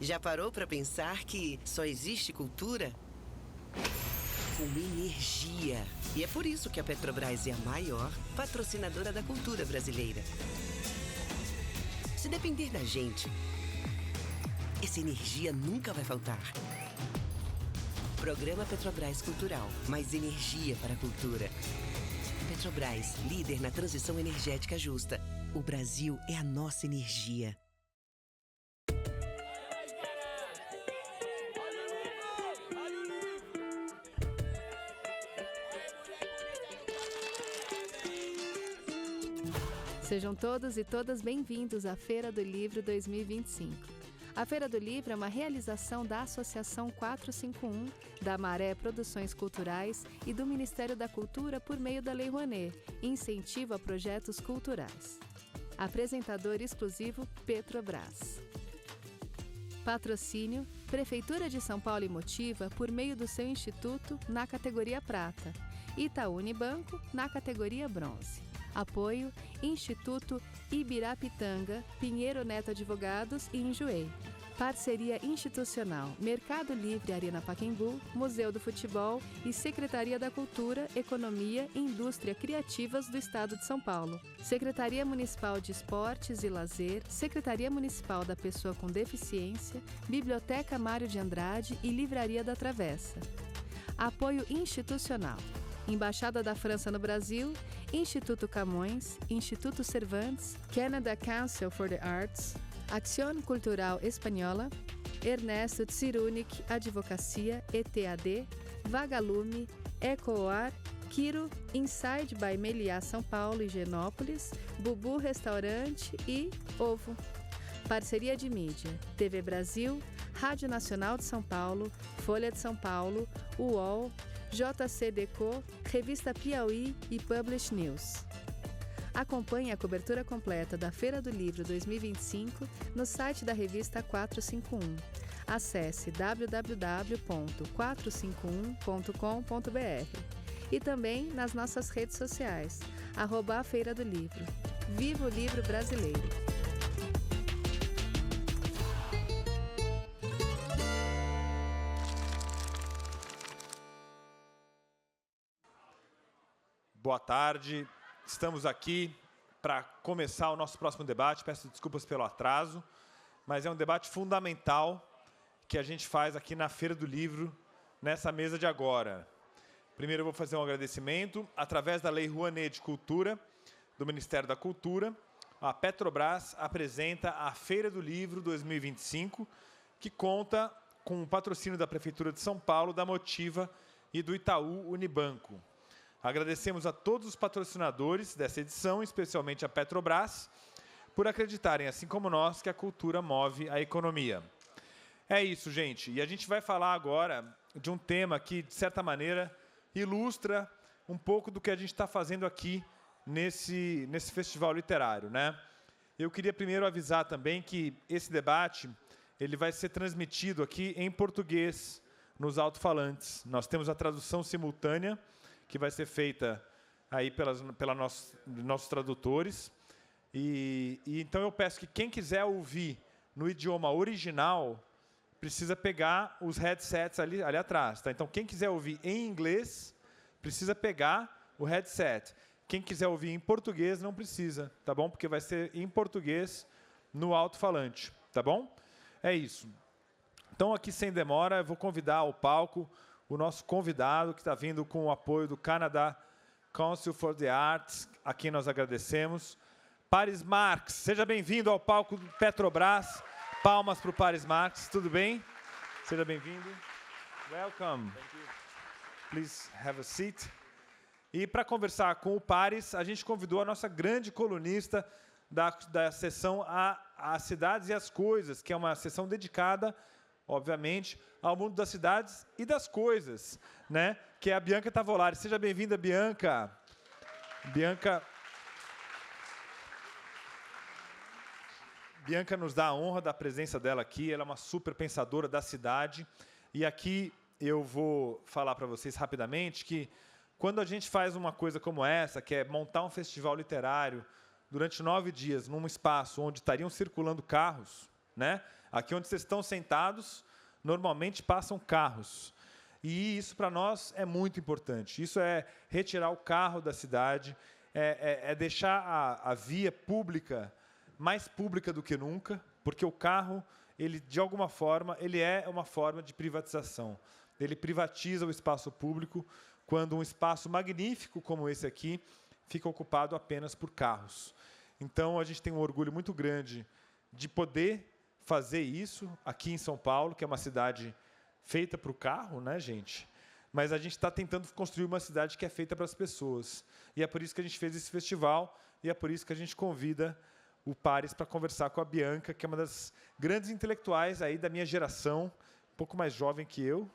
Já parou para pensar que só existe cultura com energia? E é por isso que a Petrobras é a maior patrocinadora da cultura brasileira. Se depender da gente, essa energia nunca vai faltar. Programa Petrobras Cultural. Mais energia para a cultura. Petrobras, líder na transição energética justa. O Brasil é a nossa energia. Sejam todos e todas bem-vindos à Feira do Livro 2025. A Feira do Livro é uma realização da Associação 451, da Maré Produções Culturais e do Ministério da Cultura por meio da Lei Rouanet, incentivo a projetos culturais. Apresentador exclusivo Petrobras. Patrocínio Prefeitura de São Paulo e Motiva por meio do seu instituto na categoria Prata, Itaú Unibanco na categoria Bronze. Apoio Instituto Ibirapitanga, Pinheiro Neto Advogados e Enjoei. Parceria institucional Mercado Livre Arena Pacaembu, Museu do Futebol e Secretaria da Cultura, Economia e Indústria Criativas do Estado de São Paulo. Secretaria Municipal de Esportes e Lazer, Secretaria Municipal da Pessoa com Deficiência, Biblioteca Mário de Andrade e Livraria da Travessa. Apoio institucional Embaixada da França no Brasil, Instituto Camões, Instituto Cervantes, Canada Council for the Arts, Acción Cultural Espanhola, Ernesto Tsirunik Advocacia, ETAD, Vagalume, Ecoar, Quiro, Inside by Meliá São Paulo e Genópolis, Bubu Restaurante e Ovo. Parceria de mídia, TV Brasil, Rádio Nacional de São Paulo, Folha de São Paulo, UOL, JCDecO, Revista Piauí e Publish News. Acompanhe a cobertura completa da Feira do Livro 2025 no site da revista 451. Acesse www.451.com.br e também nas nossas redes sociais, @a Feira do Livro. Viva o livro brasileiro! Boa tarde, estamos aqui para começar o nosso próximo debate. Peço desculpas pelo atraso, mas é um debate fundamental que a gente faz aqui na Feira do Livro, nessa mesa de agora. Primeiro eu vou fazer um agradecimento. Através da Lei Rouanet de Cultura, do Ministério da Cultura, a Petrobras apresenta a Feira do Livro 2025, que conta com o patrocínio da Prefeitura de São Paulo, da Motiva e do Itaú Unibanco. Agradecemos a todos os patrocinadores dessa edição, especialmente a Petrobras, por acreditarem, assim como nós, que a cultura move a economia. É isso, gente. E a gente vai falar agora de um tema que, de certa maneira, ilustra um pouco do que a gente está fazendo aqui nesse festival literário, né? Eu queria primeiro avisar também que esse debate ele vai ser transmitido aqui em português, nos alto-falantes. Nós temos a tradução simultânea, que vai ser feita aí pelos nossos tradutores. E então eu peço que quem quiser ouvir no idioma original precisa pegar os headsets ali atrás. Tá? Então, quem quiser ouvir em inglês precisa pegar o headset. Quem quiser ouvir em português não precisa, tá bom? Porque vai ser em português no alto-falante, tá bom? É isso. Então, aqui sem demora, eu vou convidar ao palco o nosso convidado, que está vindo com o apoio do Canada Council for the Arts, a quem nós agradecemos. Paris Marx, seja bem-vindo ao palco do Petrobras. Palmas para o Paris Marx, tudo bem? Seja bem-vindo. Welcome. Please have a seat. E para conversar com o Paris, a gente convidou a nossa grande colunista da sessão a Cidades e as Coisas, que é uma sessão dedicada, obviamente, ao mundo das cidades e das coisas, né? Que é a Bianca Tavolari. Seja bem-vinda, Bianca. Bianca nos dá a honra da presença dela aqui. Ela é uma super pensadora da cidade. E aqui eu vou falar para vocês rapidamente que quando a gente faz uma coisa como essa, que é montar um festival literário durante 9 dias num espaço onde estariam circulando carros, né? Aqui onde vocês estão sentados, normalmente passam carros. E isso, para nós, é muito importante. Isso é retirar o carro da cidade, é deixar a via pública mais pública do que nunca, porque o carro, ele, de alguma forma, ele é uma forma de privatização. Ele privatiza o espaço público quando um espaço magnífico como esse aqui fica ocupado apenas por carros. Então, a gente tem um orgulho muito grande de poder fazer isso aqui em São Paulo, que é uma cidade feita para o carro, né, gente? Mas a gente está tentando construir uma cidade que é feita para as pessoas. E é por isso que a gente fez esse festival, e é por isso que a gente convida o Pares para conversar com a Bianca, que é uma das grandes intelectuais aí da minha geração, um pouco mais jovem que eu,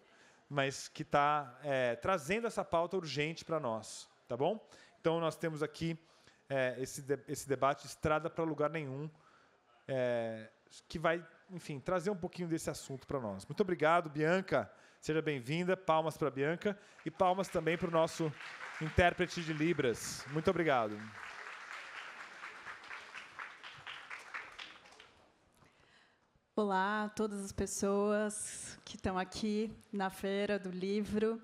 mas que está trazendo essa pauta urgente para nós, tá bom? Então, nós temos aqui esse debate Estrada para Lugar Nenhum, que vai, enfim, trazer um pouquinho desse assunto para nós. Muito obrigado, Bianca. Seja bem-vinda. Palmas para a Bianca e palmas também para o nosso intérprete de Libras. Muito obrigado. Olá a todas as pessoas que estão aqui na Feira do Livro.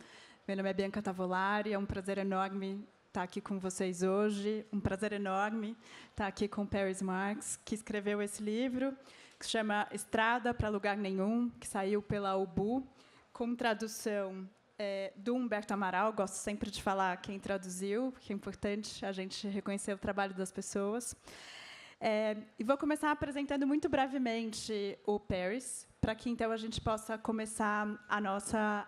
Meu nome é Bianca Tavolari, é um prazer enorme estar aqui com vocês hoje. Um prazer enorme estar aqui com o Marx, que escreveu esse livro, que se chama Estrada para Lugar Nenhum, que saiu pela UBU, com tradução do Humberto Amaral. Gosto sempre de falar quem traduziu, porque é importante a gente reconhecer o trabalho das pessoas. E vou começar apresentando muito brevemente o Paris, para que, então, a gente possa começar a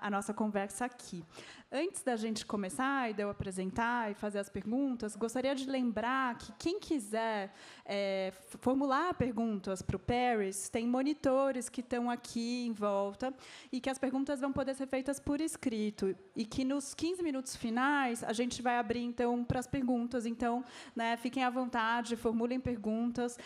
nossa conversa aqui. Antes da gente começar e de eu apresentar e fazer as perguntas, gostaria de lembrar que quem quiser formular perguntas para o Paris, tem monitores que estão aqui em volta e que as perguntas vão poder ser feitas por escrito e que, nos 15 minutos finais, a gente vai abrir, então, para as perguntas. Então, né, fiquem à vontade, formulem perguntas.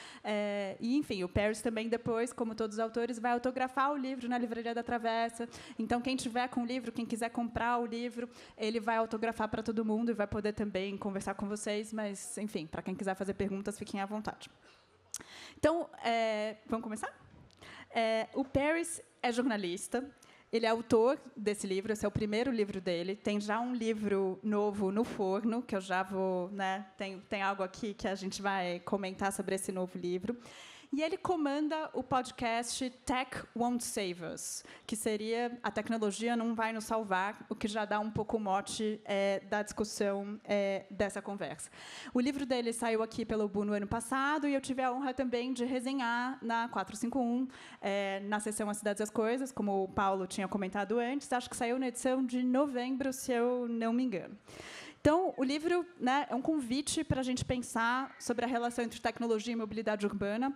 E, enfim, o Paris também, depois, como todos os autores, vai autografar o livro na Livraria da Travessa. Então, quem tiver com o livro, quem quiser comprar o livro, ele vai autografar para todo mundo e vai poder também conversar com vocês, mas, enfim, para quem quiser fazer perguntas, fiquem à vontade. Então, vamos começar? O Paris é jornalista, ele é autor desse livro, esse é o primeiro livro dele, tem já um livro novo no forno, que eu já vou... Né, tem algo aqui que a gente vai comentar sobre esse novo livro. E ele comanda o podcast Tech Won't Save Us, que seria a tecnologia não vai nos salvar, o que já dá um pouco o mote da discussão dessa conversa. O livro dele saiu aqui pelo UBU no ano passado e eu tive a honra também de resenhar na 451, na sessão As Cidades e as Coisas, como o Paulo tinha comentado antes. Acho que saiu na edição de novembro, se eu não me engano. Então, o livro, né, é um convite para a gente pensar sobre a relação entre tecnologia e mobilidade urbana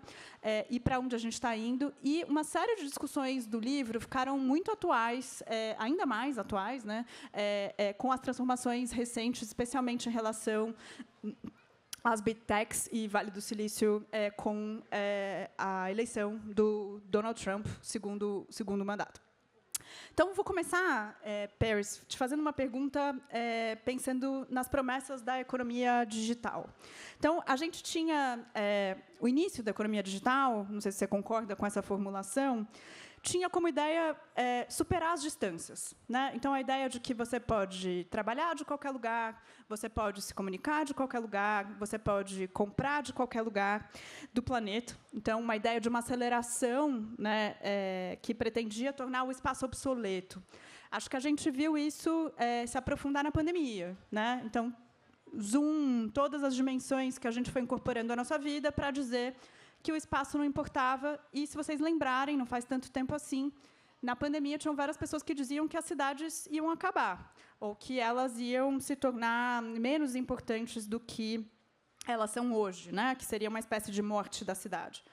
e para onde a gente está indo. E uma série de discussões do livro ficaram muito atuais, ainda mais atuais, né, com as transformações recentes, especialmente em relação às Big Techs e Vale do Silício, com a eleição do Donald Trump, segundo mandato. Então, vou começar, Paris, te fazendo uma pergunta pensando nas promessas da economia digital. Então, a gente tinha o início da economia digital, não sei se você concorda com essa formulação, tinha como ideia superar as distâncias, né? Então, a ideia de que você pode trabalhar de qualquer lugar, você pode se comunicar de qualquer lugar, você pode comprar de qualquer lugar do planeta. Então, uma ideia de uma aceleração, né, que pretendia tornar o espaço obsoleto. Acho que a gente viu isso se aprofundar na pandemia, né? Então, Zoom, todas as dimensões que a gente foi incorporando à nossa vida para dizer que o espaço não importava. E, se vocês lembrarem, não faz tanto tempo assim, na pandemia tinham várias pessoas que diziam que as cidades iam acabar, ou que elas iam se tornar menos importantes do que elas são hoje, né? Que seria uma espécie de morte da cidade.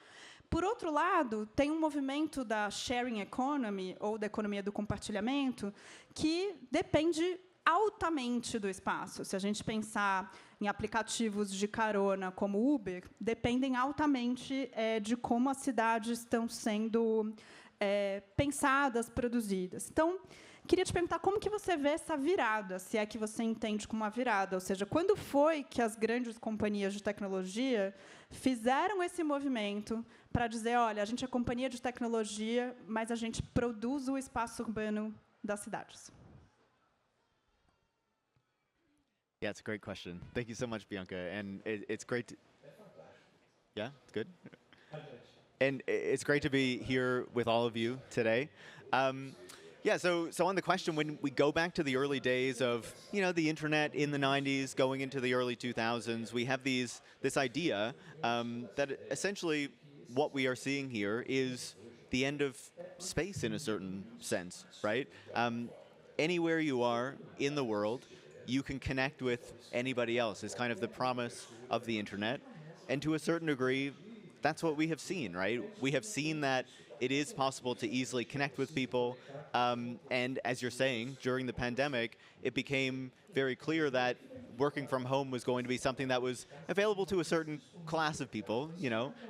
Por outro lado, tem um movimento da sharing economy, ou da economia do compartilhamento, que depende altamente do espaço. Se a gente pensar em aplicativos de carona como Uber, dependem altamente de como as cidades estão sendo pensadas, produzidas. Então, Queria te perguntar como que você vê essa virada, se é que você entende como uma virada, ou seja, quando foi que as grandes companhias de tecnologia fizeram esse movimento para dizer, olha, a gente é companhia de tecnologia, mas a gente produz o espaço urbano das cidades? Yeah, it's a great question. Thank you so much, Bianca. And it's great to... Yeah, it's good. And it's great to be here with all of you today. Yeah, so on the question, when we go back to the early days of, the internet in the 90s, going into the early 2000s, we have this idea that essentially what we are seeing here is the end of space in a certain sense, right? Anywhere you are in the world, you can connect with anybody else. It's kind of the promise of the internet. And to a certain degree, that's what we have seen, right? We have seen that it is possible to easily connect with people. And as you're saying, during the pandemic, it became very clear that working from home was going to be something that was available to a certain class of people,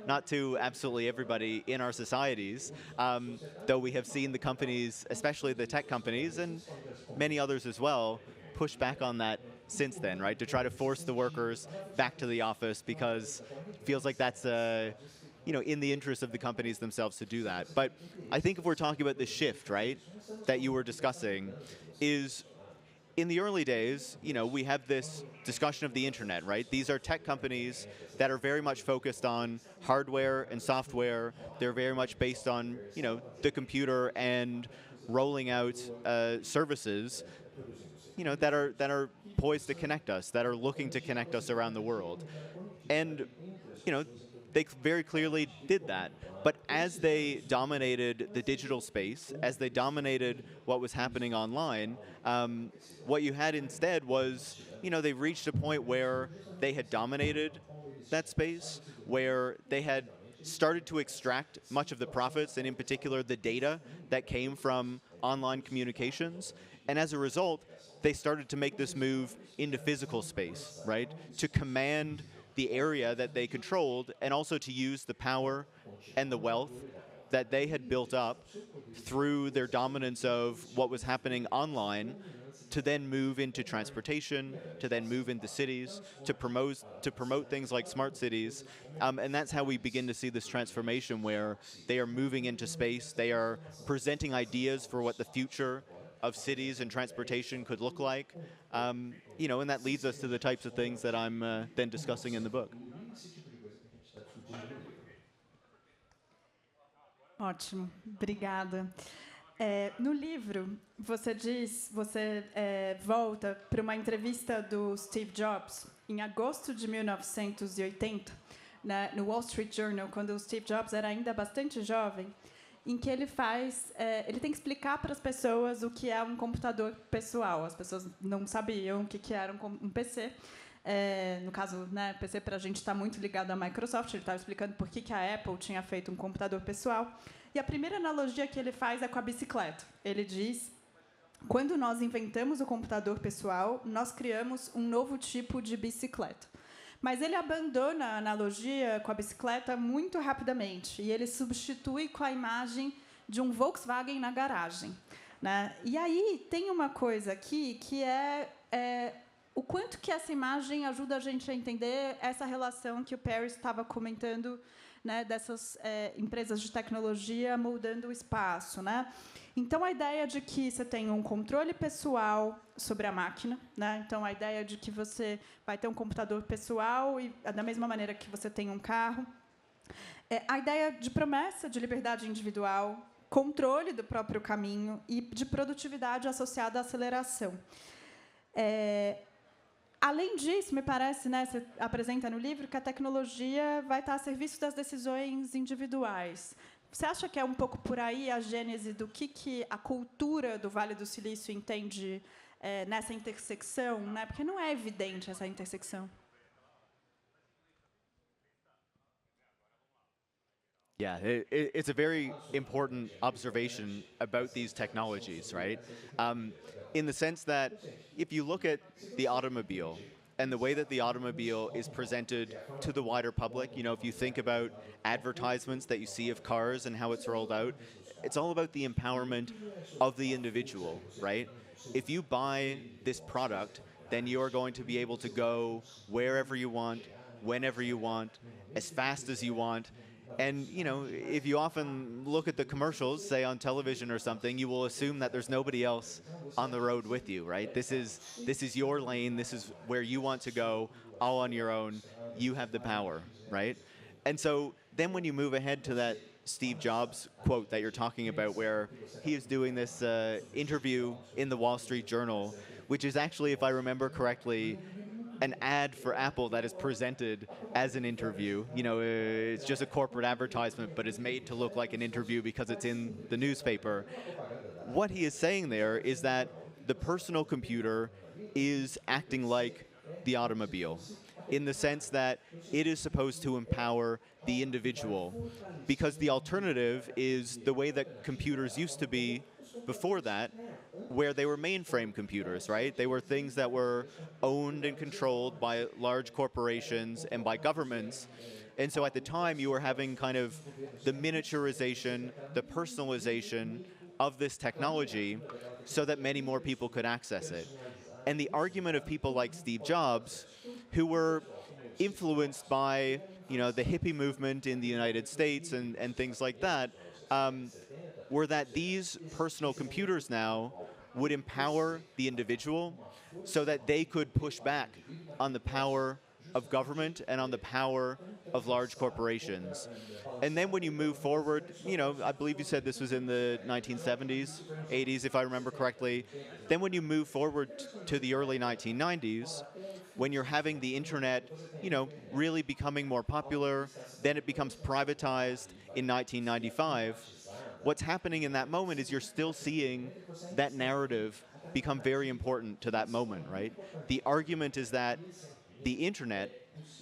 not to absolutely everybody in our societies, though we have seen the companies, especially the tech companies, and many others as well, push back on that since then, right? To try to force the workers back to the office because it feels like that's in the interest of the companies themselves to do that. But I think if we're talking about the shift, right, that you were discussing, is in the early days, we have this discussion of the internet, right? These are tech companies that are very much focused on hardware and software. They're very much based on, the computer and rolling out services, that are poised to connect us, that are looking to connect us around the world. And, they very clearly did that. But as they dominated the digital space, as they dominated what was happening online, what you had instead was, they reached a point where they had dominated that space, where they had started to extract much of the profits, and in particular the data that came from online communications. And as a result, they started to make this move into physical space, right? To command the area that they controlled, and also to use the power and the wealth that they had built up through their dominance of what was happening online, to then move into transportation, to then move into cities, to promote things like smart cities. And that's how we begin to see this transformation where they are moving into space, they are presenting ideas for what the future of cities and transportation could look like, and that leads us to the types of things that I'm then discussing in the book. Ótimo, obrigada. No livro, você volta para uma entrevista do Steve Jobs em agosto de 1980, no Wall Street Journal, quando o Steve Jobs era ainda bastante jovem, em que ele tem que explicar para as pessoas o que é um computador pessoal. As pessoas não sabiam o que era um PC. No caso, PC para a gente está muito ligado à Microsoft. Ele estava explicando por que a Apple tinha feito um computador pessoal. E a primeira analogia que ele faz é com a bicicleta. Ele diz, quando nós inventamos o computador pessoal, nós criamos um novo tipo de bicicleta. Mas ele abandona a analogia com a bicicleta muito rapidamente e ele substitui com a imagem de um Volkswagen na garagem, né? E aí tem uma coisa aqui que é o quanto que essa imagem ajuda a gente a entender essa relação que o Paris estava comentando, né, dessas empresas de tecnologia moldando o espaço, né? Então, a ideia de que você tem um controle pessoal sobre a máquina, né? Então, a ideia de que você vai ter um computador pessoal e, da mesma maneira que você tem um carro. A ideia de promessa de liberdade individual, controle do próprio caminho e de produtividade associada à aceleração. Além disso, me parece, você apresenta no livro que a tecnologia vai estar a serviço das decisões individuais. Você acha que é um pouco por aí a gênese do que a cultura do Vale do Silício entende nessa intersecção, né? Porque não é evidente essa intersecção. Yeah, it's a very important observation about these technologies, right? In the sense that if you look at the automobile and the way that the automobile is presented to the wider public, if you think about advertisements that you see of cars and how it's rolled out, it's all about the empowerment of the individual, right? If you buy this product, then you're going to be able to go wherever you want, whenever you want, as fast as you want. And, you know, if you often look at the commercials, say on television or something, you will assume that there's nobody else on the road with you, right? This is your lane, this is where you want to go, all on your own, you have the power, right? And so then when you move ahead to that Steve Jobs quote that you're talking about, where he is doing this interview in the Wall Street Journal, which is actually, if I remember correctly, an ad for Apple that is presented as an interview. You know, it's just a corporate advertisement, but is made to look like an interview because it's in the newspaper. What he is saying there is that the personal computer is acting like the automobile, in the sense that it is supposed to empower the individual, because the alternative is the way that computers used to be before that, where they were mainframe computers, right? They were things that were owned and controlled by large corporations and by governments. And so at the time, you were having kind of the miniaturization, the personalization of this technology so that many more people could access it. And the argument of people like Steve Jobs, who were influenced by, you know, the hippie movement in the United States and things like that, were that these personal computers now would empower the individual so that they could push back on the power of government and on the power of large corporations. And then when you move forward, you know, I believe you said this was in the 1970s, 80s, if I remember correctly. Then when you move forward to the early 1990s, when you're having the internet, you know, really becoming more popular, then it becomes privatized in 1995. What's happening in that moment is you're still seeing that narrative become very important to that moment, right? The argument is that the internet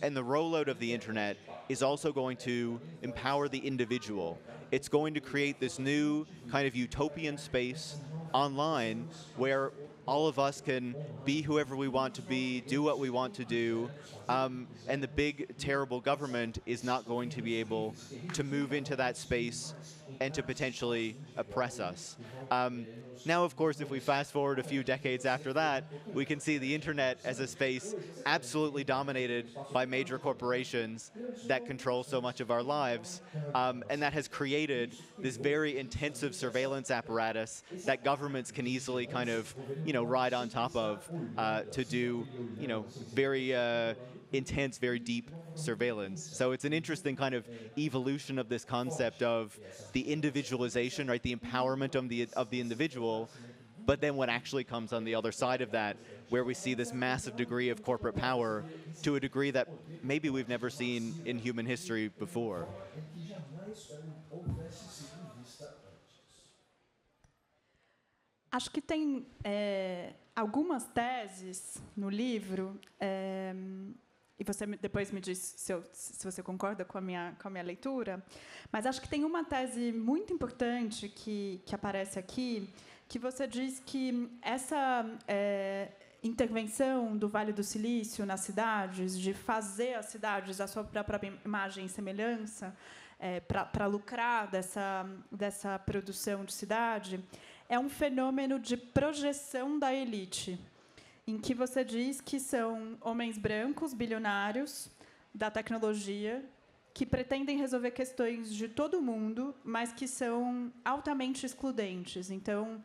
and the rollout of the internet is also going to empower the individual. It's going to create this new kind of utopian space online where all of us can be whoever we want to be, do what we want to do, and the big, terrible government is not going to be able to move into that space and to potentially oppress us. Now, of course, if we fast forward a few decades after that, we can see the internet as a space absolutely dominated by major corporations that control so much of our lives, and that has created this very intensive surveillance apparatus that governments can easily kind of, you know, ride on top of to do, you know, very intense, very deep surveillance. So it's an interesting kind of evolution of this concept of the individualization, right, the empowerment of the individual, but then what actually comes on the other side of that, where we see this massive degree of corporate power to a degree that maybe we've never seen in human history before. Acho que tem algumas teses no livro, e você depois me diz se você concorda com a minha leitura, mas acho que tem uma tese muito importante que aparece aqui, que você diz que essa intervenção do Vale do Silício nas cidades, de fazer as cidades a sua própria imagem e semelhança, para lucrar dessa produção de cidade, é um fenômeno de projeção da elite, em que você diz que são homens brancos, bilionários, da tecnologia, que pretendem resolver questões de todo mundo, mas que são altamente excludentes. Então,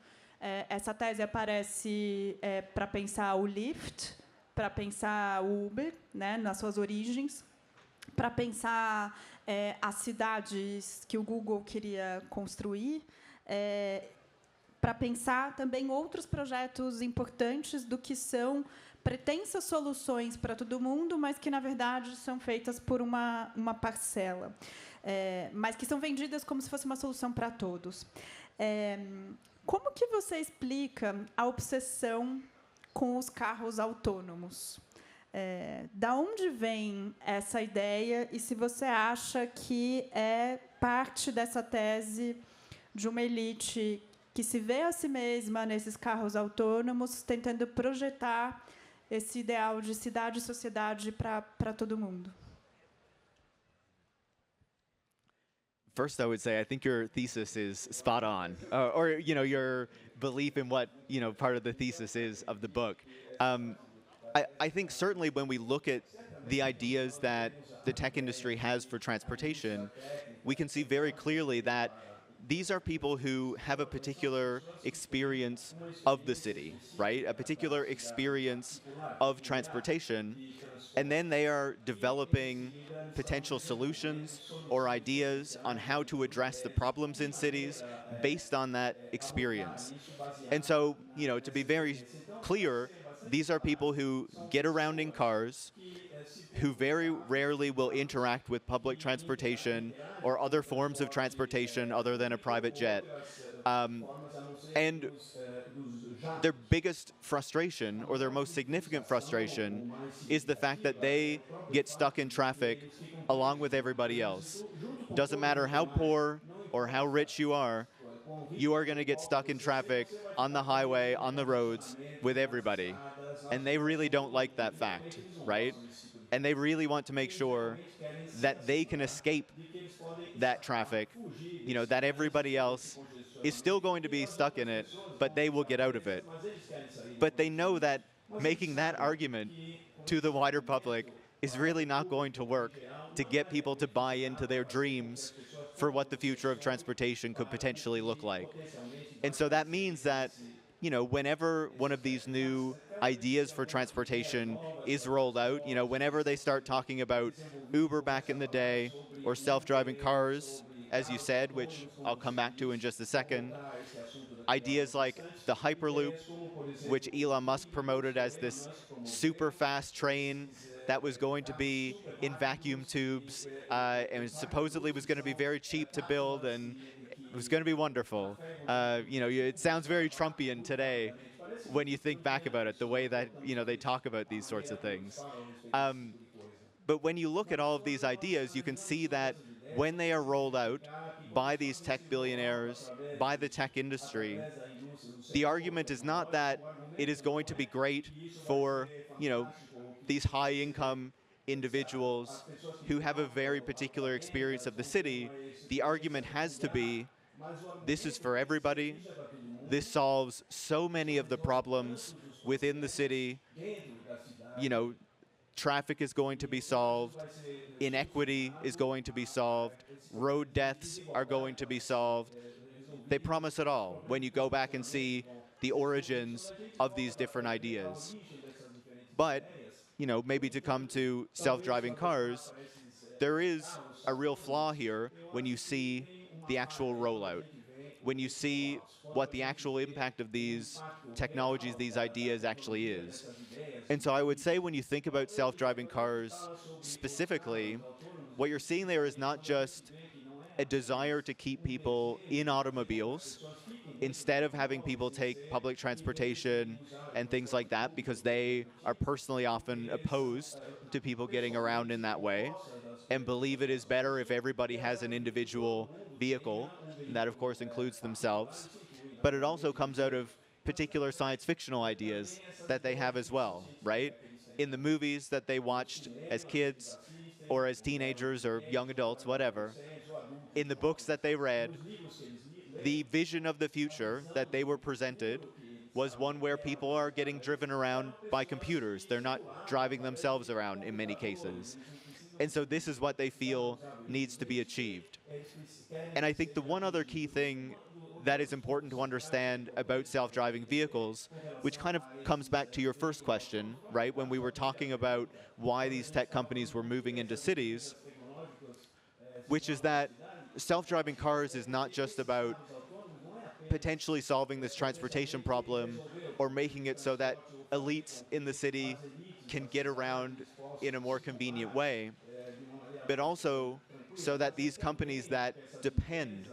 essa tese aparece para pensar o Lyft, para pensar o Uber, né, nas suas origens, para pensar as cidades que o Google queria construir, para pensar também outros projetos importantes do que são pretensas soluções para todo mundo, mas que, na verdade, são feitas por uma parcela, mas que são vendidas como se fosse uma solução para todos. Como que você explica a obsessão com os carros autônomos? Da onde vem essa ideia e se você acha que é parte dessa tese de uma elite que se vê a si mesma nesses carros autônomos, tentando projetar esse ideal de cidade e sociedade para todo mundo? First, I would say I think your thesis is spot on, or your belief in what part of the thesis is of the book. I think certainly when we look at the ideas that the tech industry has for transportation, we can see very clearly that these are people who have a particular experience of the city, right? A particular experience of transportation, and then they are developing potential solutions or ideas on how to address the problems in cities based on that experience. And so, to be very clear, these are people who get around in cars, who very rarely will interact with public transportation or other forms of transportation other than a private jet. And their biggest frustration, or their most significant frustration, is the fact that they get stuck in traffic along with everybody else. Doesn't matter how poor or how rich you are going to get stuck in traffic on the highway, on the roads, with everybody. And they really don't like that fact, right? And they really want to make sure that they can escape that traffic, that everybody else is still going to be stuck in it, but they will get out of it. But they know that making that argument to the wider public is really not going to work to get people to buy into their dreams for what the future of transportation could potentially look like. And so that means that, whenever one of these new ideas for transportation is rolled out, whenever they start talking about Uber back in the day, or self-driving cars, as you said, which I'll come back to in just a second, ideas like the Hyperloop, which Elon Musk promoted as this super fast train that was going to be in vacuum tubes, and supposedly was going to be very cheap to build, and it was going to be wonderful. It sounds very Trumpian today when you think back about it, the way that they talk about these sorts of things. But when you look at all of these ideas, you can see that when they are rolled out by these tech billionaires, by the tech industry, the argument is not that it is going to be great for, these high-income individuals who have a very particular experience of the city. The argument has to be, this is for everybody. This solves so many of the problems within the city. Traffic is going to be solved, inequity is going to be solved, road deaths are going to be solved. They promise it all when you go back and see the origins of these different ideas. But, maybe to come to self-driving cars, there is a real flaw here when you see the actual rollout, when you see what the actual impact of these technologies, these ideas actually is. And so I would say when you think about self-driving cars specifically, what you're seeing there is not just a desire to keep people in automobiles instead of having people take public transportation and things like that, because they are personally often opposed to people getting around in that way and believe it is better if everybody has an individual vehicle, and that of course includes themselves. But it also comes out of particular science fictional ideas that they have as well, right? In the movies that they watched as kids or as teenagers or young adults, whatever, in the books that they read, the vision of the future that they were presented was one where people are getting driven around by computers. They're not driving themselves around in many cases. And so this is what they feel needs to be achieved. And I think the one other key thing that is important to understand about self-driving vehicles, which kind of comes back to your first question, right, when we were talking about why these tech companies were moving into cities, which is that self-driving cars is not just about potentially solving this transportation problem or making it so that elites in the city can get around in a more convenient way, but also so that these companies that depend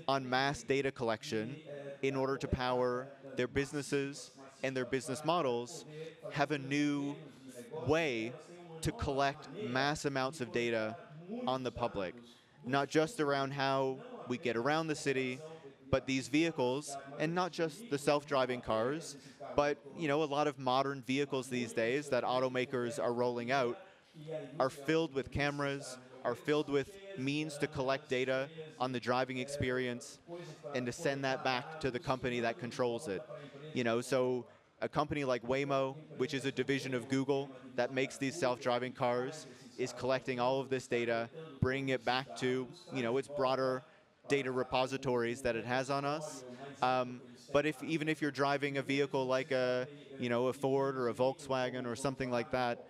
on mass data collection in order to power their businesses and their business models have a new way to collect mass amounts of data on the public, not just around how we get around the city, but these vehicles, and not just the self-driving cars, but a lot of modern vehicles these days that automakers are rolling out are filled with cameras, are filled with means to collect data on the driving experience and to send that back to the company that controls it. You know, so a company like Waymo, which is a division of Google that makes these self-driving cars, is collecting all of this data, bringing it back to, you know, its broader data repositories that it has on us. But even if you're driving a vehicle like a Ford or a Volkswagen or something like that,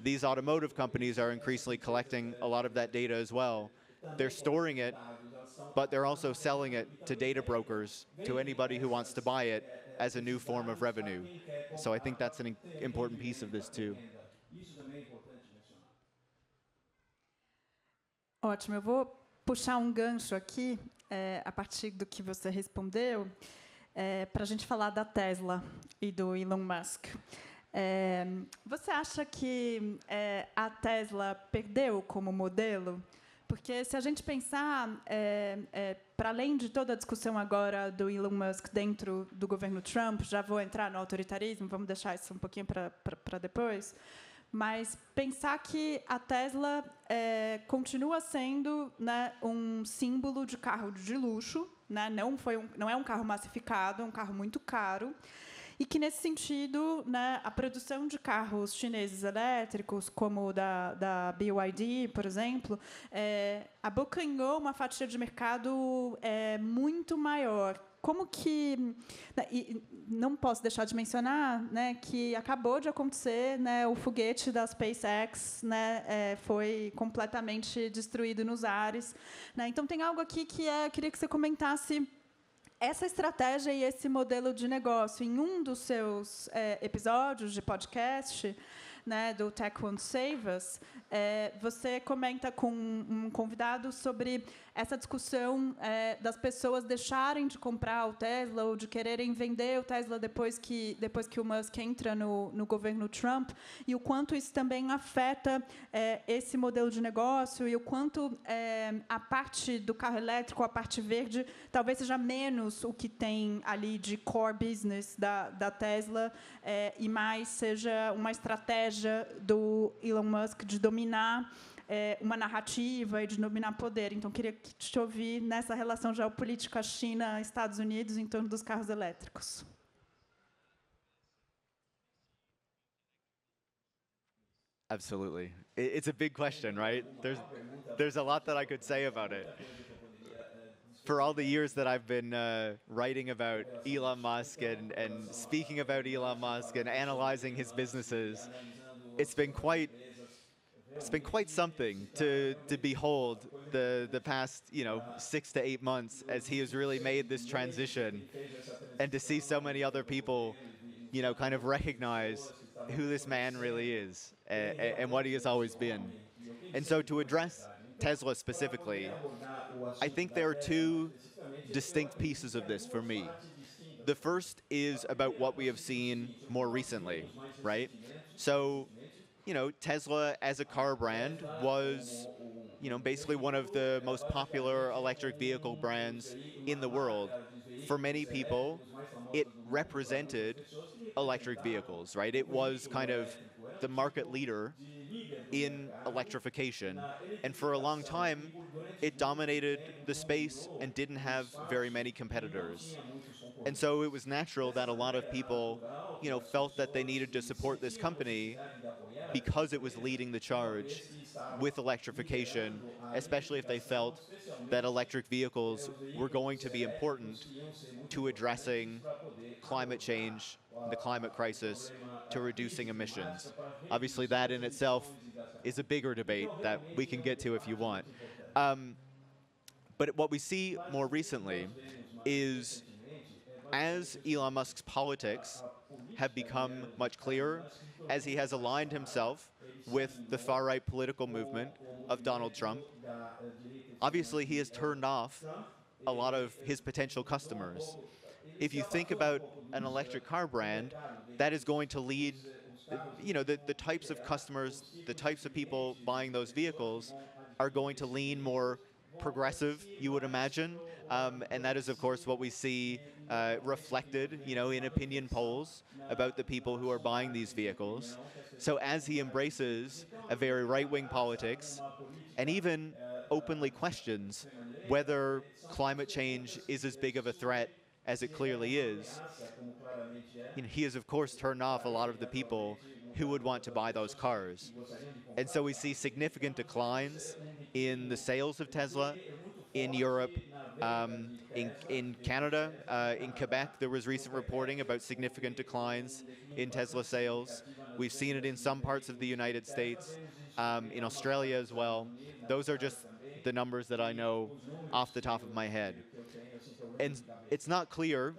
these automotive companies are increasingly collecting a lot of that data as well. They're storing it, but they're also selling it to data brokers, to anybody who wants to buy it as a new form of revenue. So I think that's an important piece of this too. Ótimo, eu vou puxar gancho aqui, a partir do que você respondeu, para a gente falar da Tesla e do Elon Musk. Você acha que a Tesla perdeu como modelo? Porque se a gente pensar, para além de toda a discussão agora do Elon Musk dentro do governo Trump, já vou entrar no autoritarismo, vamos deixar isso um pouquinho para depois, mas pensar que a Tesla continua sendo, né, um símbolo de carro de luxo, né, não é um carro massificado, é um carro muito caro, e que, nesse sentido, né, a produção de carros chineses elétricos, como o da BYD, por exemplo, abocanhou uma fatia de mercado muito maior. Como que... E não posso deixar de mencionar, né, que acabou de acontecer, né, o foguete da SpaceX, né, foi completamente destruído nos ares. Né, então, tem algo aqui que eu queria que você comentasse essa estratégia e esse modelo de negócio. Em um dos seus episódios de podcast, né, do Tech Won't Save Us, você comenta com um convidado sobre essa discussão das pessoas deixarem de comprar o Tesla ou de quererem vender o Tesla depois que o Musk entra no governo Trump, e o quanto isso também afeta esse modelo de negócio e o quanto a parte do carro elétrico, a parte verde, talvez seja menos o que tem ali de core business da Tesla e mais seja uma estratégia do Elon Musk de dominar uma narrativa e de dominar poder. Então, queria te ouvir nessa relação geopolítica China-Estados Unidos em torno dos carros elétricos. Absolutely. It's a big question, right? There's a lot that I could say about it. For all the years that I've been writing about Elon Musk and speaking about Elon Musk and analyzing his businesses, it's been quite something to behold the past 6 to 8 months as he has really made this transition, and to see so many other people kind of recognize who this man really is and what he has always been. And so to address Tesla specifically, I think there are two distinct pieces of this for me. The first is about what we have seen more recently, right? So, Tesla as a car brand was, basically one of the most popular electric vehicle brands in the world. For many people, it represented electric vehicles, right? It was kind of the market leader in electrification. And for a long time, it dominated the space and didn't have very many competitors. And so it was natural that a lot of people, felt that they needed to support this company because it was leading the charge with electrification, especially if they felt that electric vehicles were going to be important to addressing climate change, the climate crisis, to reducing emissions. Obviously, that in itself is a bigger debate that we can get to if you want. But what we see more recently is, as Elon Musk's politics have become much clearer, as he has aligned himself with the far-right political movement of Donald Trump, obviously he has turned off a lot of his potential customers. If you think about an electric car brand, that is going to lead, the types of customers, the types of people buying those vehicles are going to lean more progressive, you would imagine. And that is, of course, what we see reflected, in opinion polls about the people who are buying these vehicles. So as he embraces a very right-wing politics, and even openly questions whether climate change is as big of a threat as it clearly is. He has, of course, turned off a lot of the people who would want to buy those cars. And so we see significant declines in the sales of Tesla in Europe, in Canada, in Quebec. There was recent reporting about significant declines in Tesla sales. We've seen it in some parts of the United States, in Australia as well. Those are just the numbers that I know off the top of my head. And it's not clear,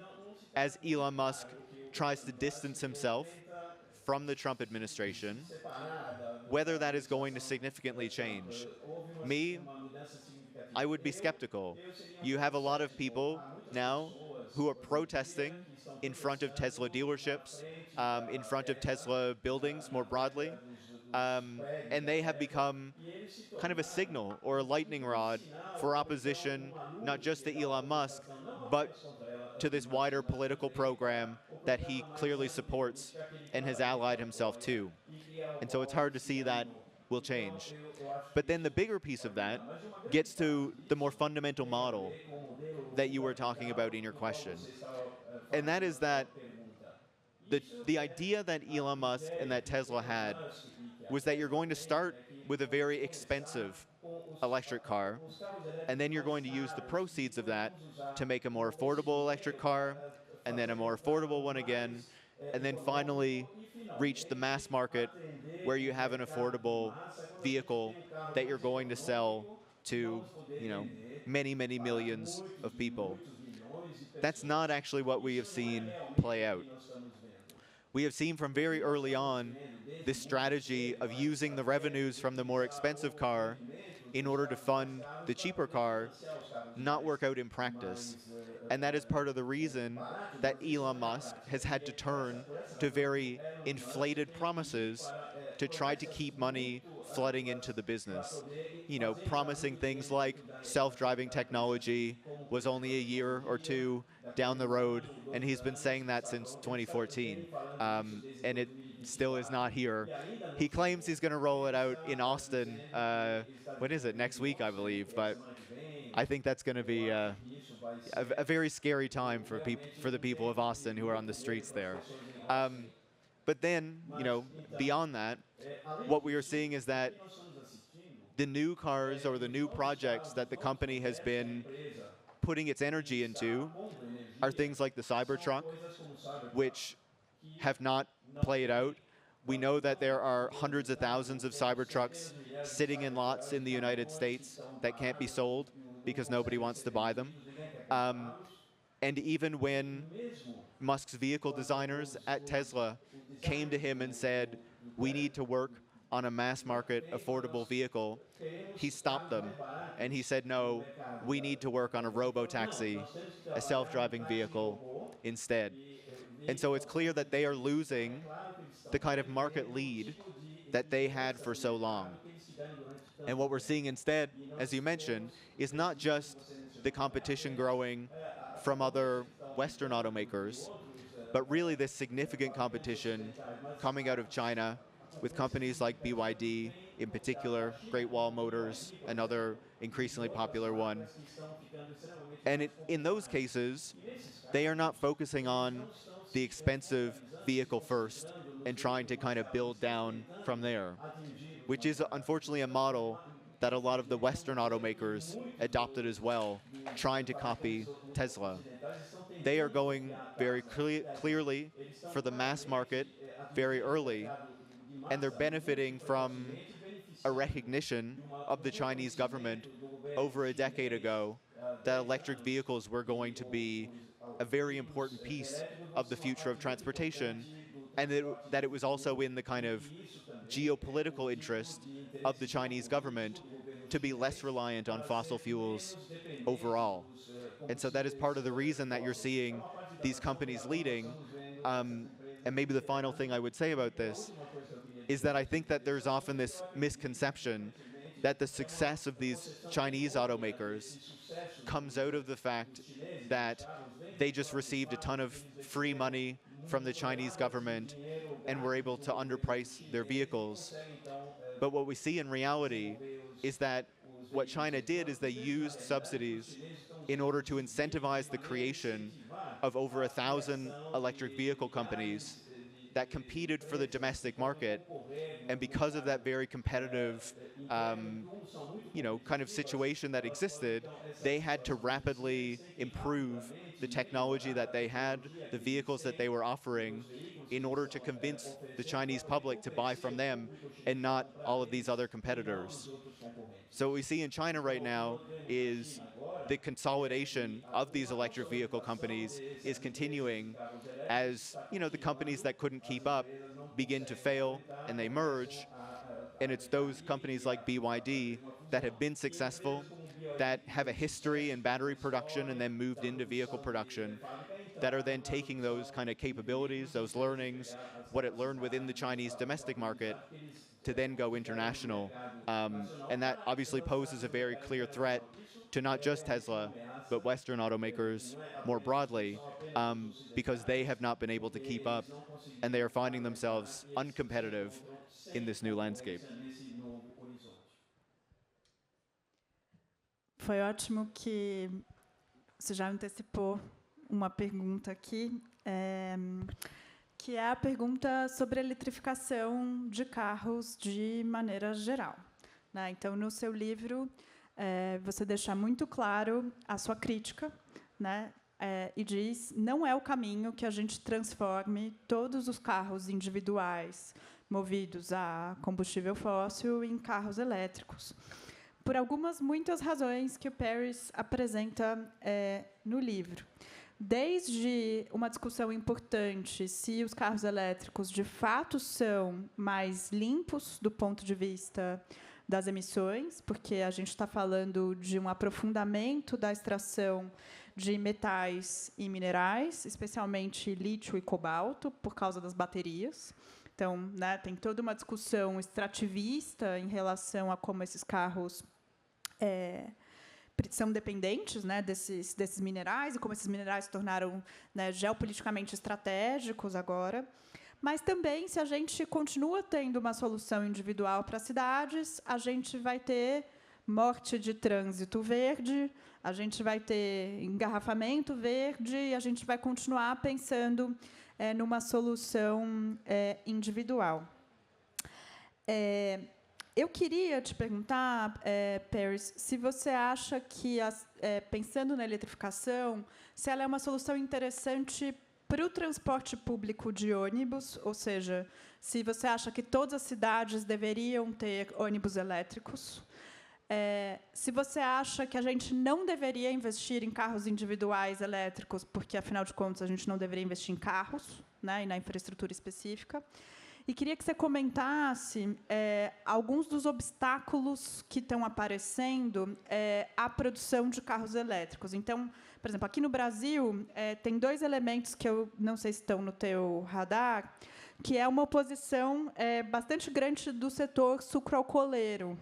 as Elon Musk tries to distance himself from the Trump administration, whether that is going to significantly change. Me, I would be skeptical. You have a lot of people now who are protesting in front of Tesla dealerships, in front of Tesla buildings more broadly, and they have become kind of a signal or a lightning rod for opposition, not just to Elon Musk, but to this wider political program that he clearly supports and has allied himself to. And so it's hard to see that will change. But then the bigger piece of that gets to the more fundamental model that you were talking about in your question. And that is that the idea that Elon Musk and that Tesla had was that you're going to start with a very expensive electric car, and then you're going to use the proceeds of that to make a more affordable electric car, and then a more affordable one again, and then finally reach the mass market where you have an affordable vehicle that you're going to sell to, many, many millions of people. That's not actually what we have seen play out. We have seen from very early on this strategy of using the revenues from the more expensive car in order to fund the cheaper car not work out in practice. And that is part of the reason that Elon Musk has had to turn to very inflated promises to try to keep money flooding into the business. Promising things like self-driving technology was only a year or two down the road, and he's been saying that since 2014, and it still is not here. He claims he's going to roll it out in Austin, when is it, next week, I believe, but I think that's going to be a very scary time for the people of Austin who are on the streets there. But then, beyond that, what we are seeing is that the new cars or the new projects that the company has been putting its energy into are things like the Cybertruck, which have not played out. We know that there are hundreds of thousands of Cybertrucks sitting in lots in the United States that can't be sold because nobody wants to buy them. And even when Musk's vehicle designers at Tesla came to him and said, we need to work on a mass market affordable vehicle, he stopped them and he said, no, we need to work on a robo-taxi, a self-driving vehicle instead. And so it's clear that they are losing the kind of market lead that they had for so long. And what we're seeing instead, as you mentioned, is not just the competition growing from other Western automakers, but really this significant competition coming out of China with companies like BYD, in particular, Great Wall Motors, another increasingly popular one. And in those cases, they are not focusing on the expensive vehicle first and trying to kind of build down from there, which is unfortunately a model that a lot of the Western automakers adopted as well, trying to copy Tesla. They are going very clearly for the mass market very early, and they're benefiting from a recognition of the Chinese government over a decade ago that electric vehicles were going to be a very important piece of the future of transportation, and that it was also in the kind of geopolitical interest of the Chinese government to be less reliant on fossil fuels overall. And so that is part of the reason that you're seeing these companies leading. And maybe the final thing I would say about this is that I think that there's often this misconception that the success of these Chinese automakers comes out of the fact that they just received a ton of free money from the Chinese government and were able to underprice their vehicles. But what we see in reality is that what China did is they used subsidies in order to incentivize the creation of over 1,000 electric vehicle companies that competed for the domestic market. And because of that very competitive, kind of situation that existed, they had to rapidly improve the technology that they had, the vehicles that they were offering, in order to convince the Chinese public to buy from them and not all of these other competitors. So what we see in China right now is the consolidation of these electric vehicle companies is continuing as, the companies that couldn't keep up begin to fail and they merge. And it's those companies like BYD that have been successful, that have a history in battery production and then moved into vehicle production, that are then taking those kind of capabilities, those learnings, what it learned within the Chinese domestic market, to then go international. And that obviously poses a very clear threat to not just Tesla, but Western automakers more broadly, because they have not been able to keep up and they are finding themselves uncompetitive in this new landscape. Foi ótimo que você já antecipou uma pergunta aqui, que é a pergunta sobre a eletrificação de carros de maneira geral, né? Então, no seu livro, você deixa muito claro a sua crítica, né? E diz, não é o caminho que a gente transforme todos os carros individuais movidos a combustível fóssil em carros elétricos, por muitas razões que o Paris apresenta no livro. Desde uma discussão importante se os carros elétricos de fato são mais limpos do ponto de vista das emissões, porque a gente está falando de um aprofundamento da extração de metais e minerais, especialmente lítio e cobalto, por causa das baterias. Então, né, tem toda uma discussão extrativista em relação a como esses carros são dependentes, né, desses minerais e como esses minerais se tornaram, né, geopoliticamente estratégicos agora. Mas também, se a gente continua tendo uma solução individual para cidades, a gente vai ter morte de trânsito verde, a gente vai ter engarrafamento verde e a gente vai continuar pensando numa solução individual. Eu queria te perguntar, Paris, se você acha que, pensando na eletrificação, se ela é uma solução interessante para o transporte público de ônibus, ou seja, se você acha que todas as cidades deveriam ter ônibus elétricos, se você acha que a gente não deveria investir em carros individuais elétricos, porque, afinal de contas, a gente não deveria investir em carros, né, e na infraestrutura específica. E queria que você comentasse alguns dos obstáculos que estão aparecendo à produção de carros elétricos. Então, por exemplo, aqui no Brasil, tem dois elementos que eu não sei se estão no teu radar, que é uma oposição bastante grande do setor sucroalcooleiro.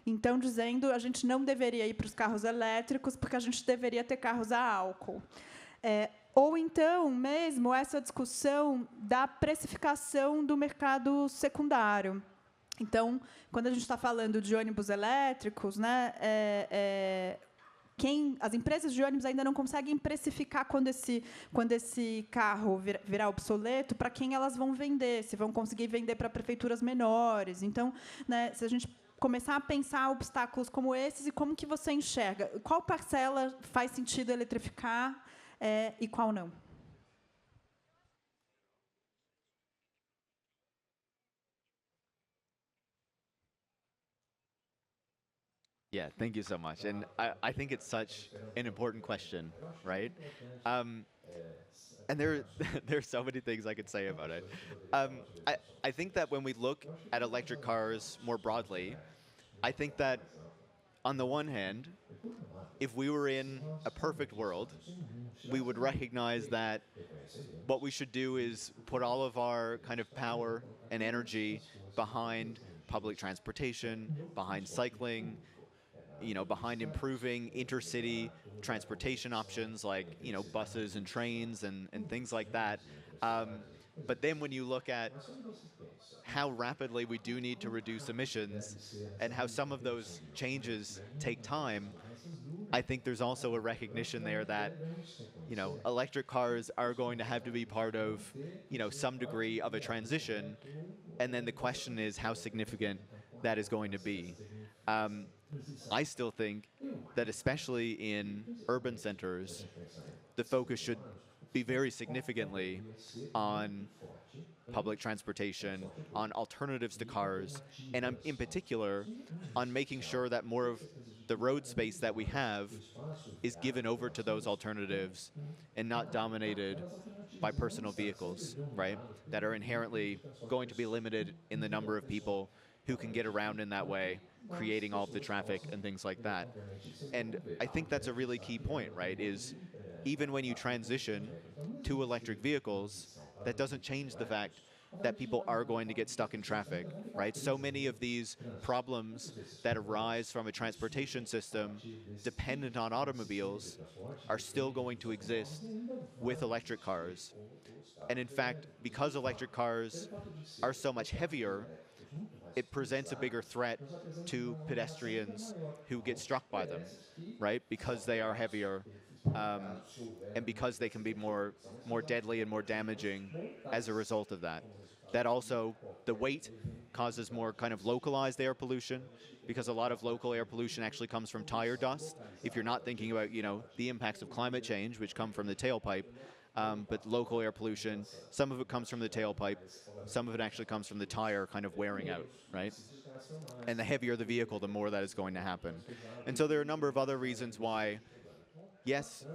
Então, dizendo a gente não deveria ir para os carros elétricos porque a gente deveria ter carros a álcool. Ou então, mesmo, essa discussão da precificação do mercado secundário. Então, quando a gente está falando de ônibus elétricos, né, as empresas de ônibus ainda não conseguem precificar quando esse carro virar obsoleto, para quem elas vão vender, se vão conseguir vender para prefeituras menores. Então, né, se a gente começar a pensar obstáculos como esses e como que você enxerga, qual parcela faz sentido eletrificar e qual não? Yeah, thank you so much. And I think it's such an important question, right? And there's so many things I could say about it. I think that when we look at electric cars more broadly, I think that on the one hand, if we were in a perfect world, we would recognize that what we should do is put all of our kind of power and energy behind public transportation, behind cycling, behind improving intercity transportation options like, buses and trains and things like that. But then when you look at how rapidly we do need to reduce emissions and how some of those changes take time, I think there's also a recognition there that, electric cars are going to have to be part of, some degree of a transition. And then the question is how significant that is going to be. I still think that especially in urban centers, the focus should be very significantly on public transportation, on alternatives to cars, and in particular on making sure that more of the road space that we have is given over to those alternatives and not dominated by personal vehicles, right? That are inherently going to be limited in the number of people who can get around in that way, creating all of the traffic and things like that. And I think that's a really key point, right? Is even when you transition to electric vehicles, that doesn't change the fact that people are going to get stuck in traffic, right? So many of these problems that arise from a transportation system dependent on automobiles are still going to exist with electric cars. And in fact, because electric cars are so much heavier, it presents a bigger threat to pedestrians who get struck by them, right? Because they are heavier, and because they can be more deadly and more damaging as a result of that. That also, the weight causes more kind of localized air pollution, because a lot of local air pollution actually comes from tire dust. If you're not thinking about, the impacts of climate change, which come from the tailpipe, but local air pollution, some of it comes from the tailpipe, some of it actually comes from the tire kind of wearing out, right? And the heavier the vehicle, the more that is going to happen. And so there are a number of other reasons why, yes,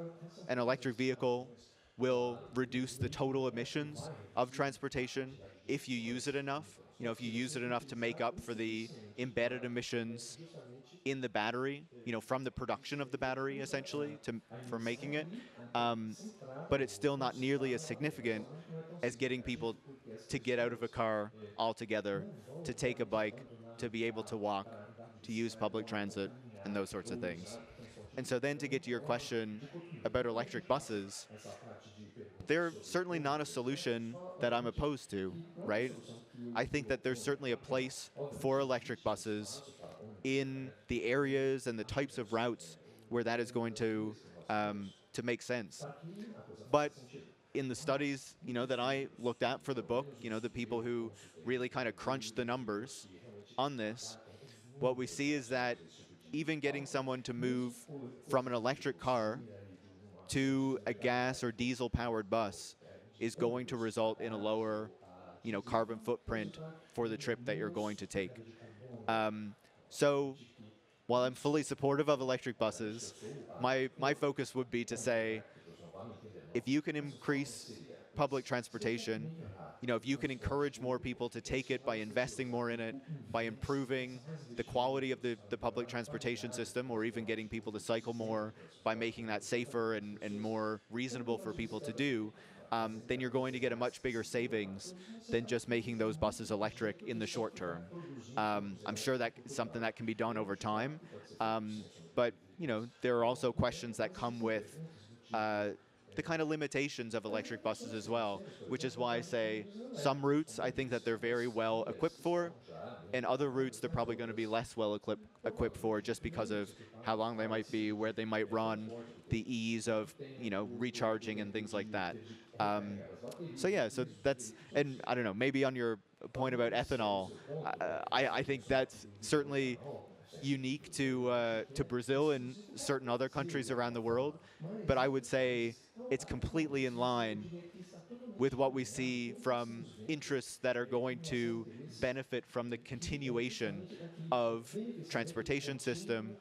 an electric vehicle will reduce the total emissions of transportation if you use it enough. If you use it enough to make up for the embedded emissions in the battery, from the production of the battery, essentially, for making it. But it's still not nearly as significant as getting people to get out of a car altogether, to take a bike, to be able to walk, to use public transit, and those sorts of things. And so then to get to your question about electric buses, they're certainly not a solution that I'm opposed to, right? I think that there's certainly a place for electric buses in the areas and the types of routes where that is going to make sense. But in the studies, that I looked at for the book, the people who really kind of crunched the numbers on this, what we see is that even getting someone to move from an electric car to a gas or diesel powered bus is going to result in a lower, carbon footprint for the trip that you're going to take. So while I'm fully supportive of electric buses, my focus would be to say, if you can increase public transportation, if you can encourage more people to take it by investing more in it, by improving the quality of the public transportation system, or even getting people to cycle more by making that safer and more reasonable for people to do, then you're going to get a much bigger savings than just making those buses electric in the short term. I'm sure that's something that can be done over time, but there are also questions that come with the kind of limitations of electric buses as well, which is why I say some routes I think that they're very well equipped for, and other routes they're probably going to be less well equipped for, just because of how long they might be, where they might run, the ease of recharging and things like that. So that's, and I don't know, maybe on your point about ethanol, I think that's certainly unique to Brazil and certain other countries around the world, but I would say it's completely in line with what we see from interests that are going to benefit from the continuation of transportation system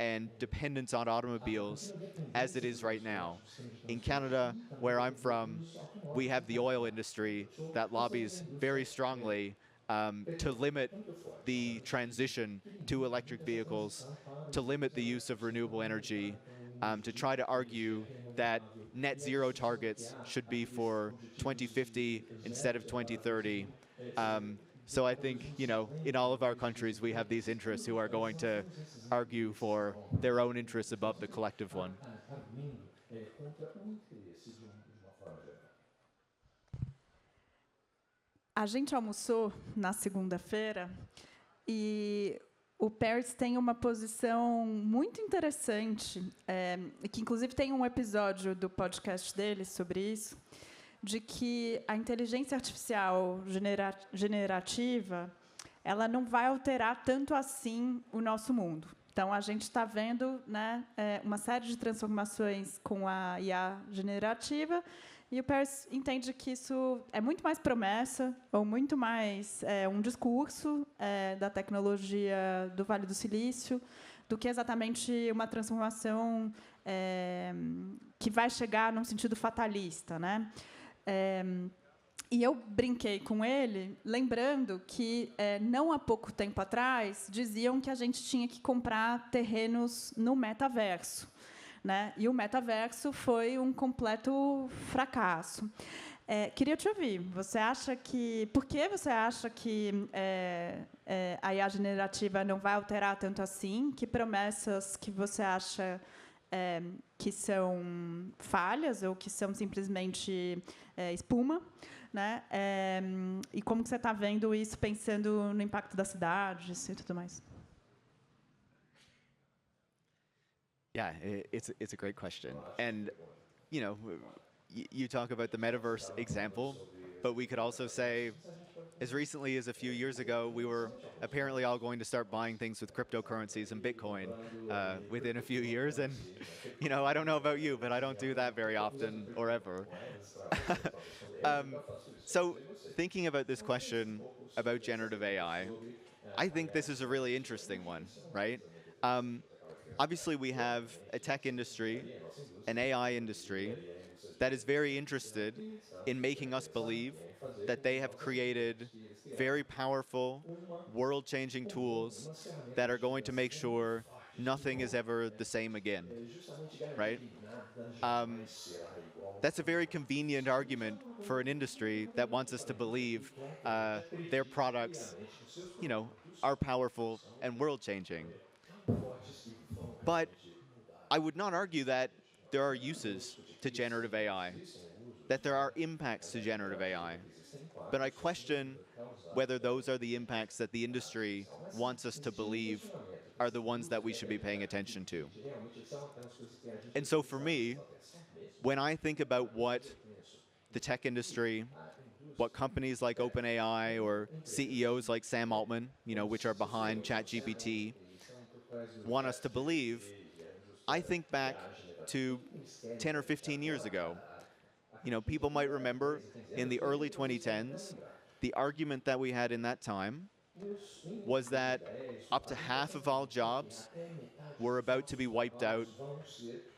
and dependence on automobiles as it is right now. In Canada, where I'm from, we have the oil industry that lobbies very strongly to limit the transition to electric vehicles, to limit the use of renewable energy, to try to argue that net zero targets should be for 2050 instead of 2030. So I think, in all of our countries, we have these interests who are going to argue for their own interests above the collective one. A gente almoçou na segunda-feira e o Peirce tem uma posição muito interessante, que inclusive tem um episódio do podcast dele sobre isso, de que a inteligência artificial generativa ela não vai alterar tanto assim o nosso mundo. Então, a gente está vendo, né, uma série de transformações com a IA generativa, e o Peirce entende que isso é muito mais promessa, ou muito mais um discurso da tecnologia do Vale do Silício, do que exatamente uma transformação que vai chegar num sentido fatalista, né? E eu brinquei com ele, lembrando que, não há pouco tempo atrás, diziam que a gente tinha que comprar terrenos no metaverso, né? E o metaverso foi um completo fracasso. Queria te ouvir. Você acha que, por que você acha que a IA generativa não vai alterar tanto assim? Que promessas que você acha que são falhas ou que são simplesmente espuma, né? E como que você está vendo isso, pensando no impacto das cidades e tudo mais? Yeah, it's a great question. And, you know, you talk about the metaverse example, but we could also say, as recently as a few years ago, we were apparently all going to start buying things with cryptocurrencies and Bitcoin within a few years. And, you know, I don't know about you, but I don't do that very often or ever. So thinking about this question about generative AI, I think this is a really interesting one, right? Obviously, we have a tech industry, an AI industry, that is very interested in making us believe that they have created very powerful, world-changing tools that are going to make sure nothing is ever the same again, right? That's a very convenient argument for an industry that wants us to believe their products, you know, are powerful and world-changing. But I would not argue that there are uses to generative AI, that there are impacts to generative AI. But I question whether those are the impacts that the industry wants us to believe are the ones that we should be paying attention to. And so for me, when I think about what the tech industry, what companies like OpenAI or CEOs like Sam Altman, you know, which are behind ChatGPT, want us to believe, I think back to 10 or 15 years ago. You know, people might remember in the early 2010s, the argument that we had in that time was that up to half of all jobs were about to be wiped out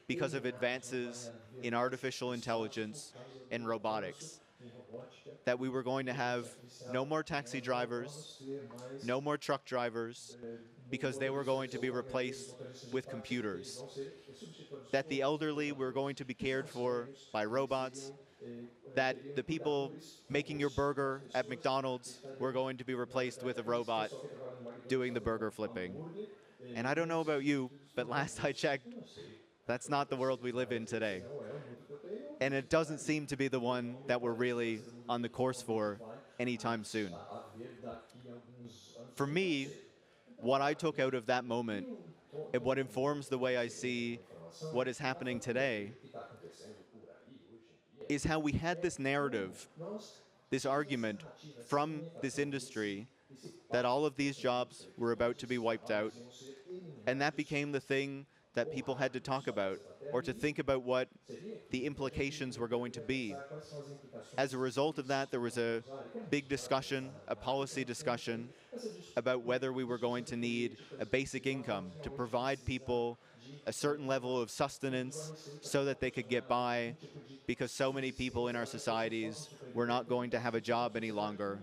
because of advances in artificial intelligence and robotics. That we were going to have no more taxi drivers, no more truck drivers, because they were going to be replaced with computers. That the elderly were going to be cared for by robots. That the people making your burger at McDonald's were going to be replaced with a robot doing the burger flipping. And I don't know about you, but last I checked, that's not the world we live in today. And it doesn't seem to be the one that we're really on the course for anytime soon. For me, what I took out of that moment and what informs the way I see what is happening today is how we had this narrative, this argument from this industry that all of these jobs were about to be wiped out, and that became the thing that people had to talk about or to think about what the implications were going to be. As a result of that, there was a big discussion, a policy discussion, about whether we were going to need a basic income to provide people a certain level of sustenance so that they could get by, because so many people in our societies were not going to have a job any longer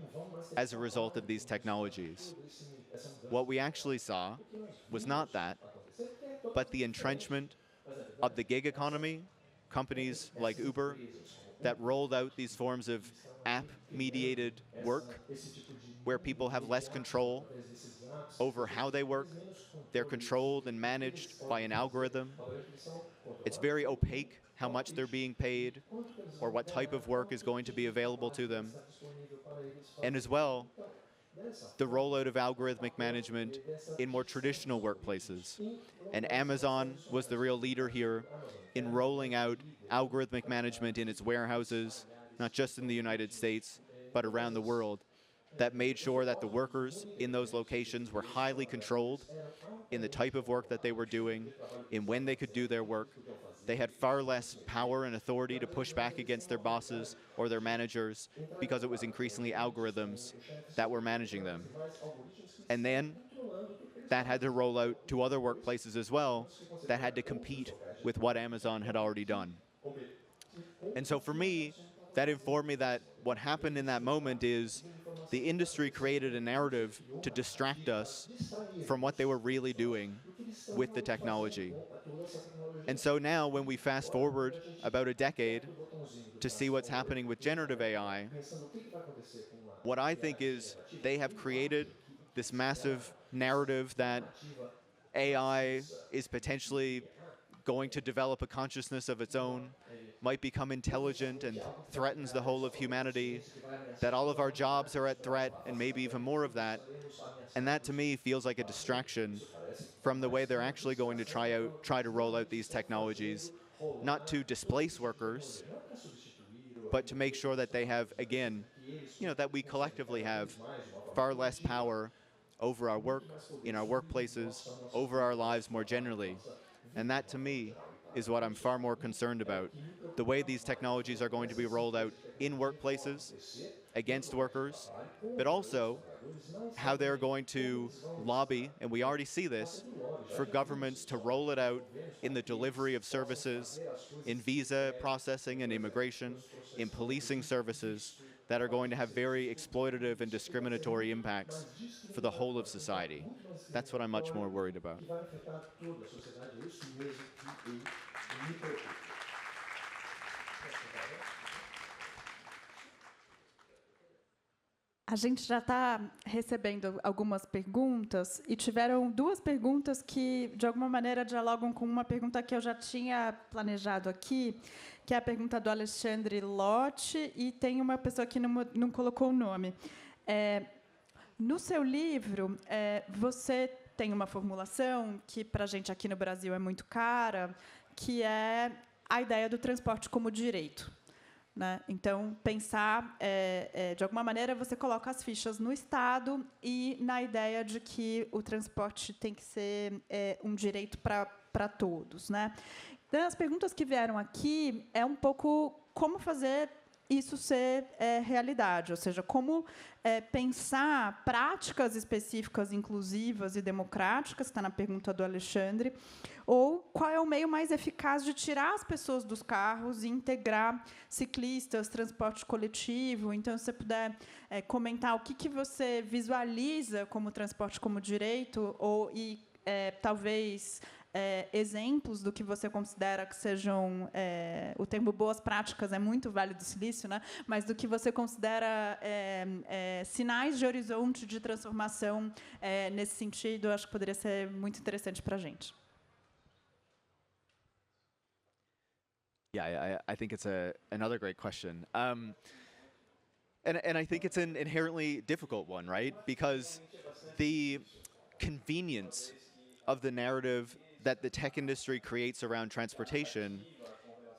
as a result of these technologies. What we actually saw was not that, but the entrenchment of the gig economy, companies like Uber that rolled out these forms of app-mediated work where people have less control over how they work. They're controlled and managed by an algorithm. It's very opaque how much they're being paid or what type of work is going to be available to them. And as well, the rollout of algorithmic management in more traditional workplaces. And Amazon was the real leader here in rolling out algorithmic management in its warehouses, not just in the United States, but around the world, that made sure that the workers in those locations were highly controlled in the type of work that they were doing, in when they could do their work. They had far less power and authority to push back against their bosses or their managers because it was increasingly algorithms that were managing them. And then that had to roll out to other workplaces as well that had to compete with what Amazon had already done. And so for me, that informed me that what happened in that moment is the industry created a narrative to distract us from what they were really doing with the technology. And so now when we fast forward about a decade to see what's happening with generative AI, what I think is they have created this massive narrative that AI is potentially going to develop a consciousness of its own, might become intelligent and threatens the whole of humanity, that all of our jobs are at threat, and maybe even more of that. And that, to me, feels like a distraction from the way they're actually going to try to roll out these technologies, not to displace workers, but to make sure that they have, again, that we collectively have far less power over our work, in our workplaces, over our lives more generally. And that, to me, is what I'm far more concerned about. The way these technologies are going to be rolled out in workplaces, against workers, but also how they're going to lobby, and we already see this, for governments to roll it out in the delivery of services, in visa processing and immigration, in policing services that are going to have very exploitative and discriminatory impacts for the whole of society. That's what I'm much more worried about. A gente já está recebendo algumas perguntas e tiveram duas perguntas que, de alguma maneira, dialogam com uma pergunta que eu já tinha planejado aqui, que é a pergunta do Alexandre Lotti, e tem uma pessoa que não colocou o nome. No seu livro, você tem uma formulação que, para a gente aqui no Brasil, é muito cara, que é a ideia do transporte como direito. Né? Então, pensar, de alguma maneira, você coloca as fichas no Estado e na ideia de que o transporte tem que ser um direito para todos. Né? Então, as perguntas que vieram aqui é um pouco como fazer isso ser realidade, ou seja, como pensar práticas específicas, inclusivas e democráticas, está na pergunta do Alexandre, ou qual é o meio mais eficaz de tirar as pessoas dos carros e integrar ciclistas, transporte coletivo. Então, se você puder comentar o que você visualiza como transporte como direito, e talvez exemplos do que você considera que sejam, o termo boas práticas é muito Vale do Silício, né? Mas do que você considera sinais de horizonte de transformação nesse sentido, acho que poderia ser muito interessante para a gente. Yeah, I think it's another great question. And I think it's an inherently difficult one, right? Because the convenience of the narrative that the tech industry creates around transportation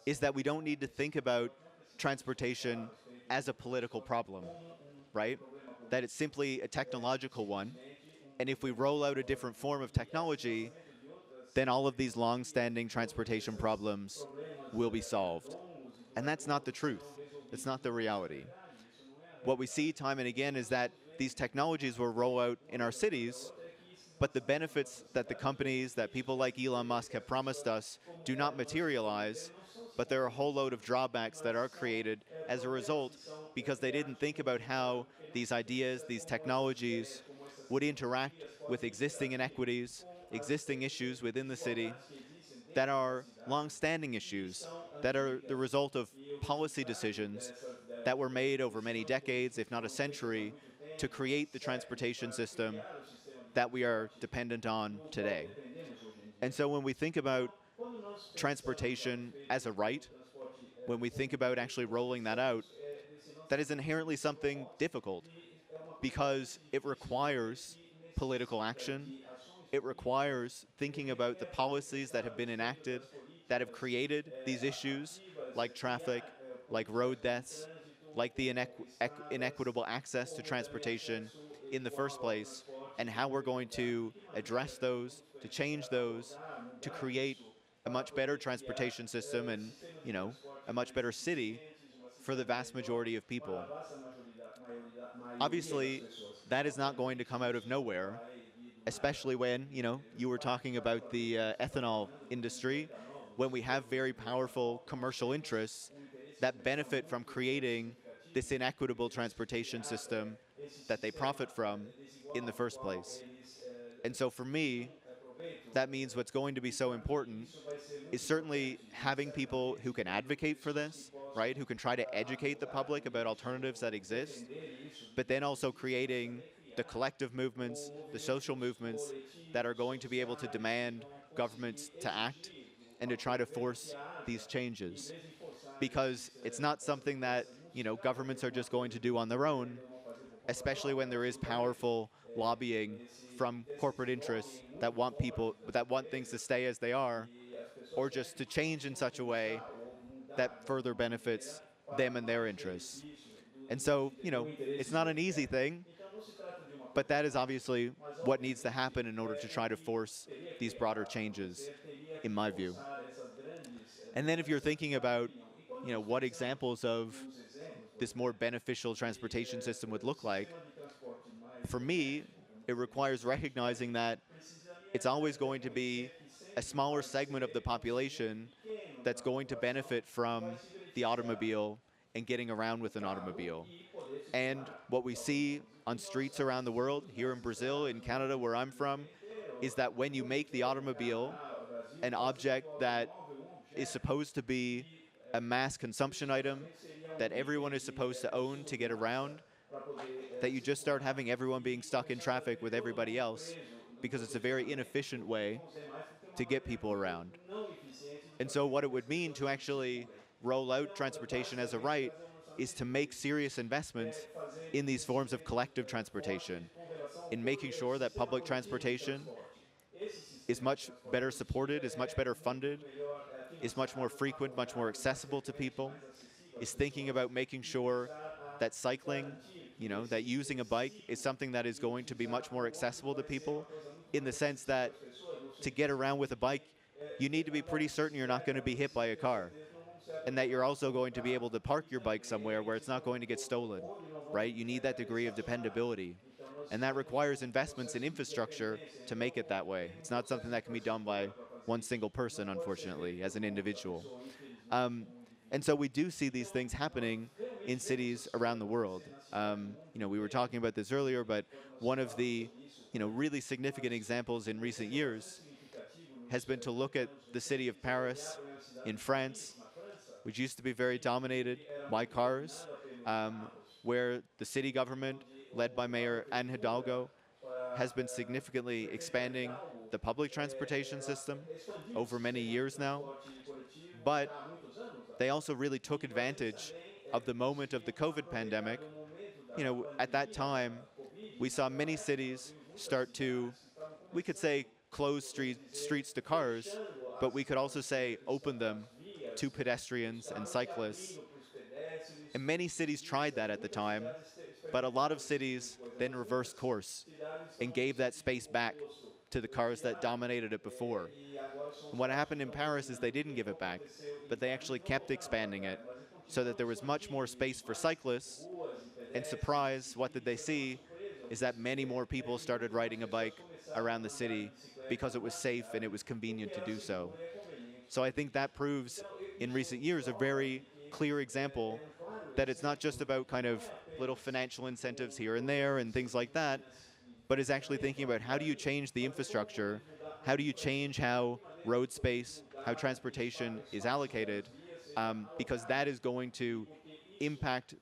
is that we don't need to think about transportation as a political problem, right? That it's simply a technological one. And if we roll out a different form of technology, then all of these long-standing transportation problems will be solved. And that's not the truth. It's not the reality. What we see time and again is that these technologies will roll out in our cities, but the benefits that the companies, that people like Elon Musk have promised us do not materialize, but there are a whole load of drawbacks that are created as a result because they didn't think about how these ideas, these technologies would interact with existing inequities, existing issues within the city that are long-standing issues, that are the result of policy decisions that were made over many decades, if not a century, to create the transportation system that we are dependent on today. And so when we think about transportation as a right, when we think about actually rolling that out, that is inherently something difficult because it requires political action. It requires thinking about the policies that have been enacted that have created these issues like traffic, like road deaths, like the inequitable access to transportation in the first place, and how we're going to address those, to change those, to create a much better transportation system and, you know, a much better city for the vast majority of people. Obviously, that is not going to come out of nowhere, especially when, you know, you were talking about the ethanol industry, when we have very powerful commercial interests that benefit from creating this inequitable transportation system that they profit from in the first place. And so for me, that means what's going to be so important is certainly having people who can advocate for this, right, who can try to educate the public about alternatives that exist, but then also creating the collective movements, the social movements that are going to be able to demand governments to act and to try to force these changes. Because it's not something that, you know, governments are just going to do on their own, especially when there is powerful lobbying from corporate interests that want things to stay as they are, or just to change in such a way that further benefits them and their interests. And so, you know, it's not an easy thing, but that is obviously what needs to happen in order to try to force these broader changes, in my view. And then if you're thinking about, you know, what examples of this more beneficial transportation system would look like, for me, it requires recognizing that it's always going to be a smaller segment of the population that's going to benefit from the automobile and getting around with an automobile. And what we see on streets around the world, here in Brazil, in Canada, where I'm from, is that when you make the automobile an object that is supposed to be a mass consumption item that everyone is supposed to own to get around, that you just start having everyone being stuck in traffic with everybody else because it's a very inefficient way to get people around. And so what it would mean to actually roll out transportation as a right is to make serious investments in these forms of collective transportation, in making sure that public transportation is much better supported, is much better funded, is much more frequent, much more accessible to people, is thinking about making sure that cycling, you know, that using a bike is something that is going to be much more accessible to people, in the sense that to get around with a bike, you need to be pretty certain you're not going to be hit by a car, and that you're also going to be able to park your bike somewhere where it's not going to get stolen, right? You need that degree of dependability. And that requires investments in infrastructure to make it that way. It's not something that can be done by one single person, unfortunately, as an individual. And so we do see these things happening in cities around the world. You know, we were talking about this earlier, but one of the, you know, really significant examples in recent years has been to look at the city of Paris in France, which used to be very dominated by cars, where the city government, led by Mayor Anne Hidalgo, has been significantly expanding the public transportation system over many years now. But they also really took advantage of the moment of the COVID pandemic. You know, at that time, we saw many cities start to, we could say, close streets to cars, but we could also say open them to pedestrians and cyclists. And many cities tried that at the time, but a lot of cities then reversed course and gave that space back to the cars that dominated it before. And what happened in Paris is they didn't give it back, but they actually kept expanding it so that there was much more space for cyclists. And surprise, what did they see? Is that many more people started riding a bike around the city because it was safe and it was convenient to do so. So I think that proves in recent years a very clear example that it's not just about kind of little financial incentives here and there and things like that, but is actually thinking about how do you change the infrastructure, how do you change how road space, how transportation is allocated, because that is going to impact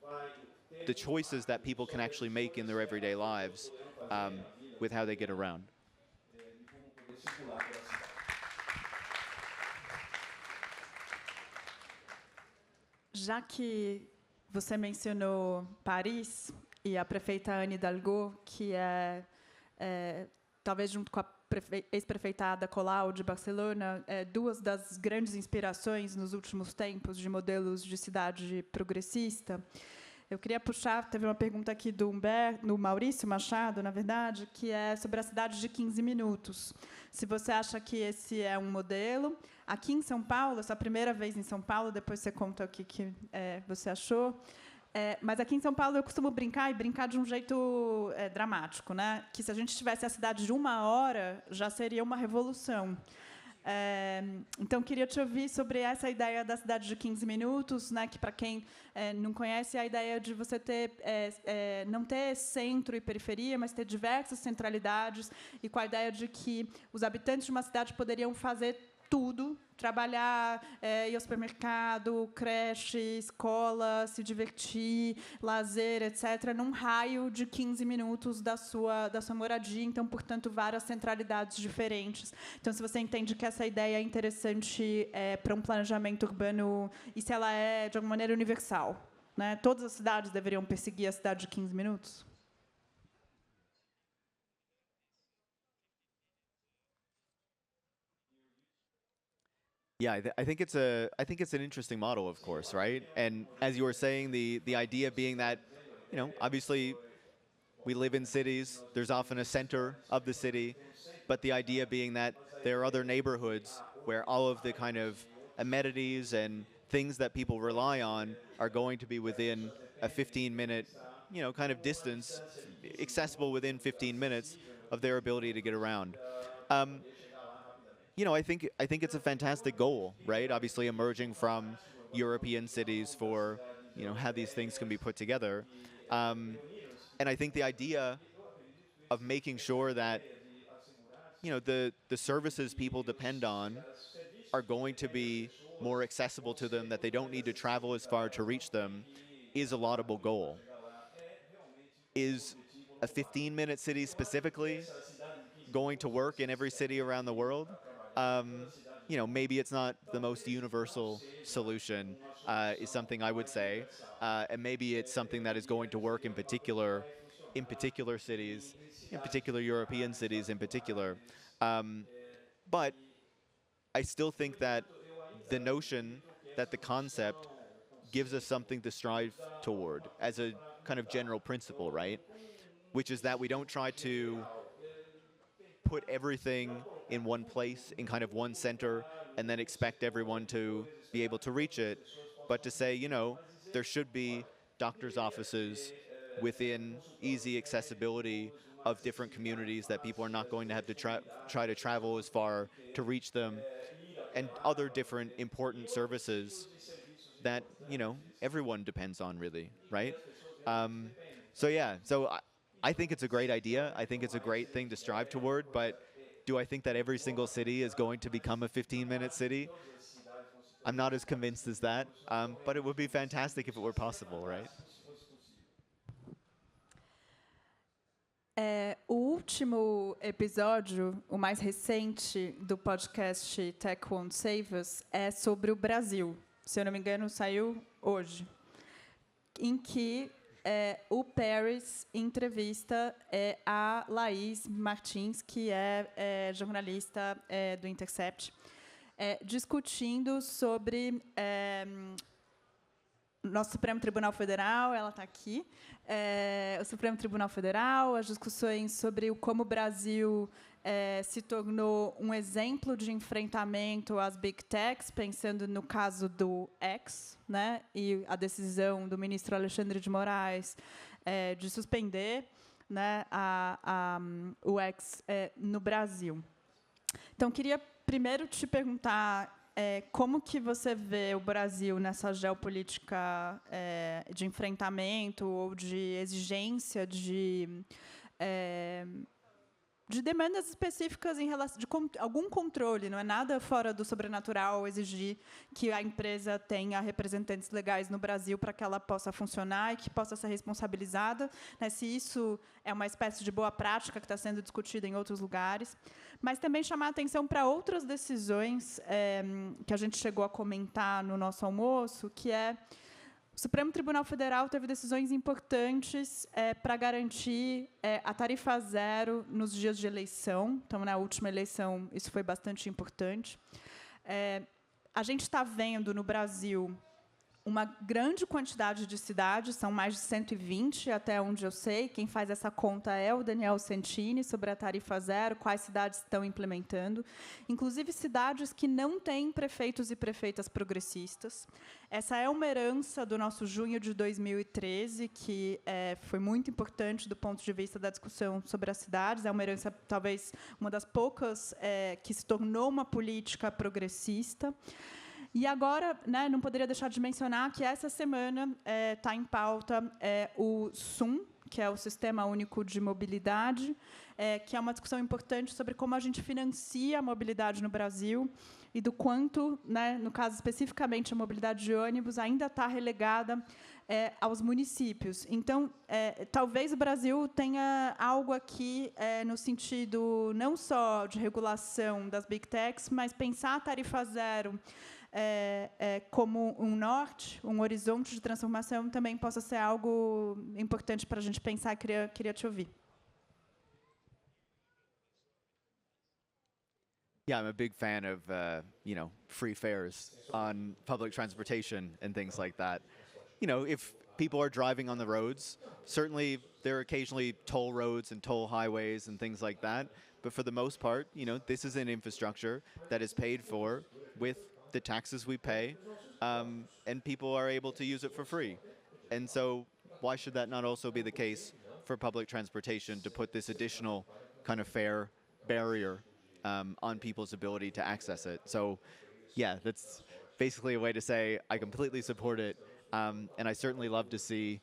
the choices that people can actually make in their everyday lives. with how they get around. Já que você mencionou Paris e a prefeita Anne Hidalgo, que talvez junto com a ex-prefeita Ada Colau de Barcelona, duas das grandes inspirações nos últimos tempos de modelos de cidade progressista, eu queria puxar, teve uma pergunta aqui do Maurício Machado, na verdade, que é sobre a cidade de 15 minutos. Se você acha que esse é um modelo. Aqui em São Paulo, essa primeira vez em São Paulo, depois você conta o que você achou. Mas aqui em São Paulo eu costumo brincar de um jeito dramático, né? Que se a gente tivesse a cidade de 1 hora, já seria uma revolução. Então, queria te ouvir sobre essa ideia da cidade de 15 minutos, né? Que, para quem não conhece, é a ideia de você não ter centro e periferia, mas ter diversas centralidades, e com a ideia de que os habitantes de uma cidade poderiam fazer tudo, trabalhar, ir ao supermercado, creche, escola, se divertir, lazer, etc., num raio de 15 minutos da sua moradia, então, portanto, várias centralidades diferentes. Então, se você entende que essa ideia é interessante para um planejamento urbano, e se ela é, de alguma maneira, universal, né? Todas as cidades deveriam perseguir a cidade de 15 minutos? Yeah, I think it's an interesting model, of course, right? And as you were saying, the idea being that, obviously, we live in cities. There's often a center of the city, but the idea being that there are other neighborhoods where all of the kind of amenities and things that people rely on are going to be within a 15-minute, kind of distance, accessible within 15 minutes of their ability to get around. I think it's a fantastic goal, right? Obviously, emerging from European cities for, how these things can be put together. And I think the idea of making sure that, the services people depend on are going to be more accessible to them, that they don't need to travel as far to reach them, is a laudable goal. Is a 15-minute city specifically going to work in every city around the world? Maybe it's not the most universal solution, is something I would say. And maybe it's something that is going to work in particular cities, in particular European cities in particular. But I still think that the notion, that the concept gives us something to strive toward as a kind of general principle, right? Which is that we don't try to put everything in one place, in kind of one center, and then expect everyone to be able to reach it, but to say, there should be doctors' offices within easy accessibility of different communities, that people are not going to have to try to travel as far to reach them, and other different important services that, everyone depends on, really, right? So I think it's a great idea. I think it's a great thing to strive toward, but do I think that every single city is going to become a 15-minute city? I'm not as convinced as that, but it would be fantastic if it were possible, right? O último episódio, o mais recente do podcast Tech Won't Save Us, é sobre o Brasil. Se eu não me engano, saiu hoje. Em que o Paris entrevista a Laís Martins, que é jornalista do Intercept, discutindo sobre nosso Supremo Tribunal Federal. Ela está aqui. O Supremo Tribunal Federal, as discussões sobre como o Brasil se tornou um exemplo de enfrentamento às Big Techs, pensando no caso do X, né, e a decisão do ministro Alexandre de Moraes de suspender, né, o X no Brasil. Então, queria primeiro te perguntar como que você vê o Brasil nessa geopolítica de enfrentamento ou de exigência de de demandas específicas em relação de algum controle, não é nada fora do sobrenatural exigir que a empresa tenha representantes legais no Brasil para que ela possa funcionar e que possa ser responsabilizada, né, se isso é uma espécie de boa prática que está sendo discutida em outros lugares, mas também chamar a atenção para outras decisões que a gente chegou a comentar no nosso almoço, que é o Supremo Tribunal Federal teve decisões importantes para garantir a tarifa zero nos dias de eleição. Então, na última eleição, isso foi bastante importante. A gente está vendo, no Brasil, uma grande quantidade de cidades, são mais de 120, até onde eu sei. Quem faz essa conta é o Daniel Santini, sobre a tarifa zero, quais cidades estão implementando. Inclusive, cidades que não têm prefeitos e prefeitas progressistas. Essa é uma herança do nosso junho de 2013, que foi muito importante do ponto de vista da discussão sobre as cidades. É uma herança, talvez, uma das poucas que se tornou uma política progressista. E agora, né, não poderia deixar de mencionar que essa semana está em pauta o SUM, que é o Sistema Único de Mobilidade, que é uma discussão importante sobre como a gente financia a mobilidade no Brasil e do quanto, né, no caso especificamente a mobilidade de ônibus, ainda está relegada aos municípios. Então, talvez o Brasil tenha algo aqui no sentido não só de regulação das big techs, mas pensar a tarifa zero como um norte, um horizonte de transformação, também possa ser algo importante para a gente pensar. Queria te ouvir. Yeah, I'm a big fan of, free fares on public transportation and things like that. If people are driving on the roads, certainly there are occasionally toll roads and toll highways and things like that. But for the most part, this is an infrastructure that is paid for with the taxes we pay, and people are able to use it for free. And so why should that not also be the case for public transportation, to put this additional kind of fare barrier on people's ability to access it? So yeah, that's basically a way to say I completely support it, and I certainly love to see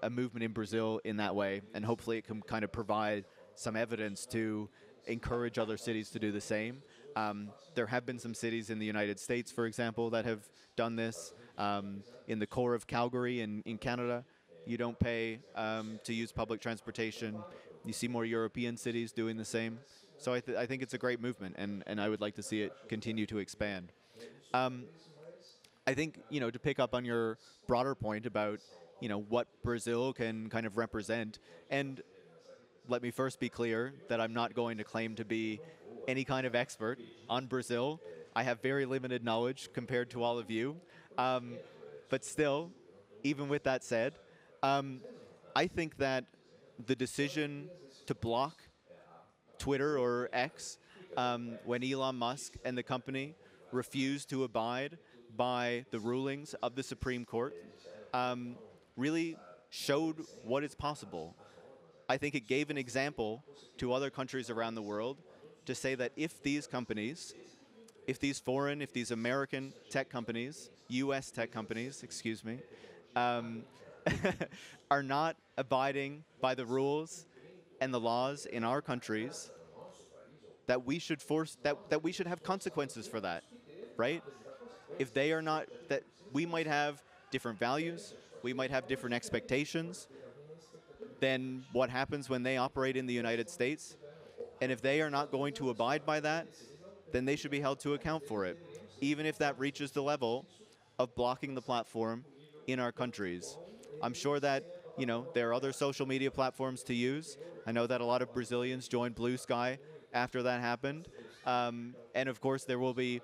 a movement in Brazil in that way, and hopefully it can kind of provide some evidence to encourage other cities to do the same. There have been some cities in the United States, for example, that have done this. In the core of Calgary in Canada, you don't pay to use public transportation. You see more European cities doing the same. So I think it's a great movement, and I would like to see it continue to expand. I think, to pick up on your broader point about, what Brazil can kind of represent, and let me first be clear that I'm not going to claim to be any kind of expert on Brazil. I have very limited knowledge compared to all of you. But still, even with that said, I think that the decision to block Twitter or X when Elon Musk and the company refused to abide by the rulings of the Supreme Court really showed what is possible. I think it gave an example to other countries around the world to say that if these companies, if these American tech companies, US tech companies, excuse me, are not abiding by the rules and the laws in our countries, that we should that we should have consequences for that, right? If they are not, that we might have different values, we might have different expectations than what happens when they operate in the United States. And if they are not going to abide by that, then they should be held to account for it, even if that reaches the level of blocking the platform in our countries. I'm sure that, there are other social media platforms to use. I know that a lot of Brazilians joined Blue Sky after that happened. And of course, there will be,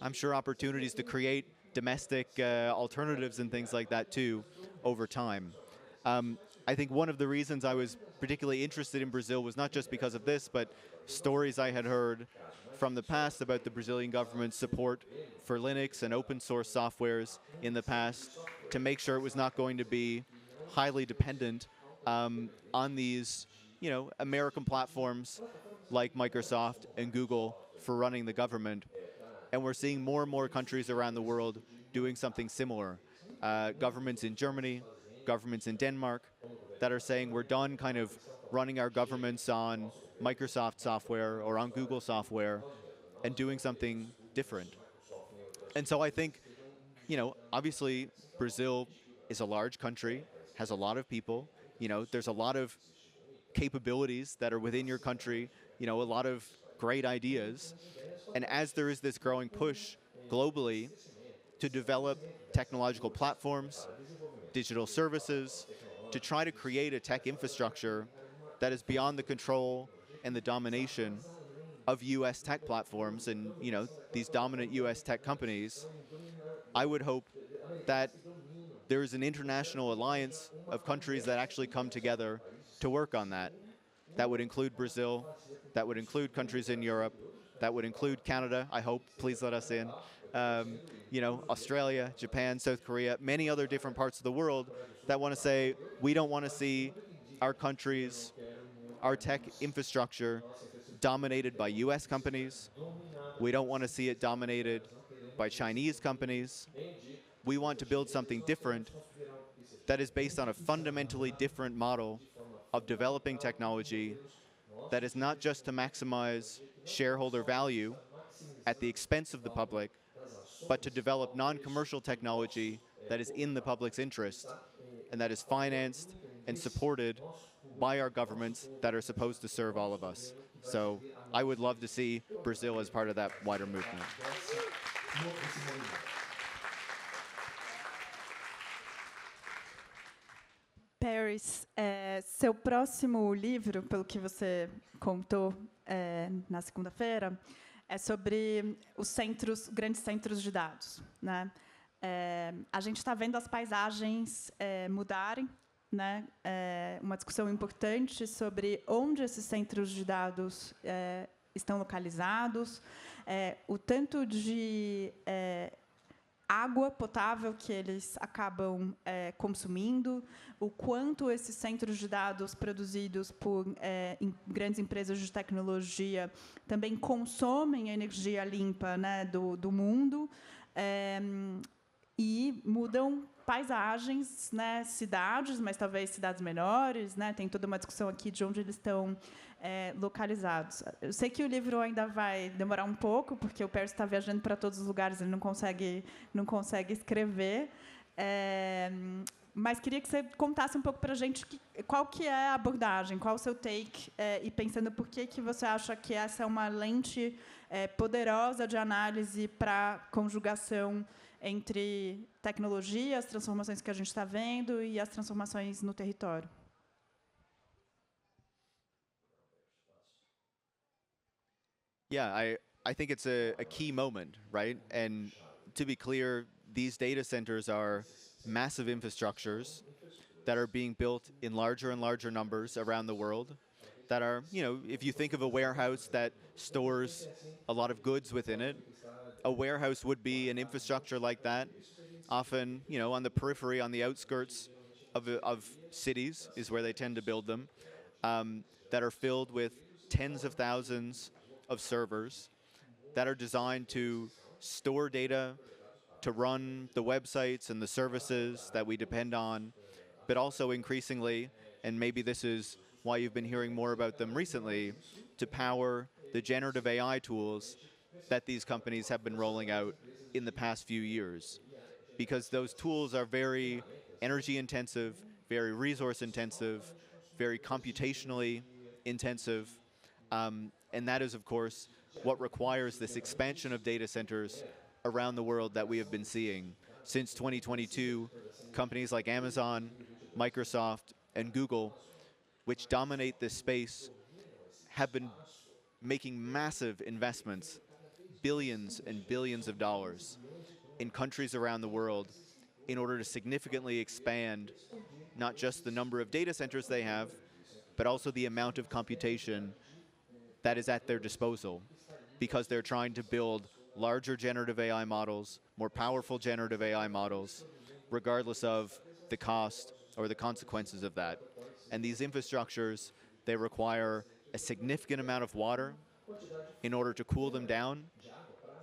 I'm sure, opportunities to create domestic alternatives and things like that too over time. I think one of the reasons I was particularly interested in Brazil was not just because of this, but stories I had heard from the past about the Brazilian government's support for Linux and open source softwares in the past, to make sure it was not going to be highly dependent on these, American platforms like Microsoft and Google for running the government. And we're seeing more and more countries around the world doing something similar. Governments in Germany, governments in Denmark, that are saying we're done kind of running our governments on Microsoft software or on Google software and doing something different. And so I think, obviously Brazil is a large country, has a lot of people. There's a lot of capabilities that are within your country, a lot of great ideas. And as there is this growing push globally to develop technological platforms, digital services, to try to create a tech infrastructure that is beyond the control and the domination of US tech platforms and, these dominant US tech companies, I would hope that there is an international alliance of countries that actually come together to work on that. That would include Brazil, that would include countries in Europe, that would include Canada, I hope, please let us in. Australia, Japan, South Korea, many other different parts of the world that want to say, we don't want to see our countries, our tech infrastructure dominated by US companies. We don't want to see it dominated by Chinese companies. We want to build something different that is based on a fundamentally different model of developing technology that is not just to maximize shareholder value at the expense of the public, but to develop non-commercial technology that is in the public's interest and that is financed and supported by our governments that are supposed to serve all of us. So I would love to see Brazil as part of that wider movement. Paris, seu próximo livro, pelo que você contou na segunda-feira, é sobre os grandes centros de dados, né? A gente está vendo as paisagens mudarem, né? Uma discussão importante sobre onde esses centros de dados estão localizados, o tanto de água potável que eles acabam consumindo, o quanto esses centros de dados produzidos por grandes empresas de tecnologia também consomem a energia limpa, né, do mundo, e mudam paisagens, né, cidades, mas talvez cidades menores, né, tem toda uma discussão aqui de onde eles estão localizados. Eu sei que o livro ainda vai demorar um pouco, porque o Percy está viajando para todos os lugares, ele não consegue escrever, mas queria que você contasse um pouco para a gente qual que é a abordagem, qual o seu take, e pensando por que você acha que essa é uma lente poderosa de análise para conjugação entre tecnologia, as transformações que a gente está vendo e as transformações no território. Yeah, I think it's a key moment, right? And to be clear, these data centers are massive infrastructures that are being built in larger and larger numbers around the world that are, if you think of a warehouse that stores a lot of goods within it, a warehouse would be an infrastructure like that, often, on the periphery, on the outskirts of cities is where they tend to build them, that are filled with tens of thousands of servers that are designed to store data, to run the websites and the services that we depend on, but also increasingly, and maybe this is why you've been hearing more about them recently, to power the generative AI tools that these companies have been rolling out in the past few years. Because those tools are very energy intensive, very resource intensive, very computationally intensive, and that is, of course, what requires this expansion of data centers around the world that we have been seeing. Since 2022, companies like Amazon, Microsoft, and Google, which dominate this space, have been making massive investments, billions and billions of dollars, in countries around the world in order to significantly expand not just the number of data centers they have, but also the amount of computation that is at their disposal, because they're trying to build larger generative AI models, more powerful generative AI models, regardless of the cost or the consequences of that. And these infrastructures, they require a significant amount of water in order to cool them down.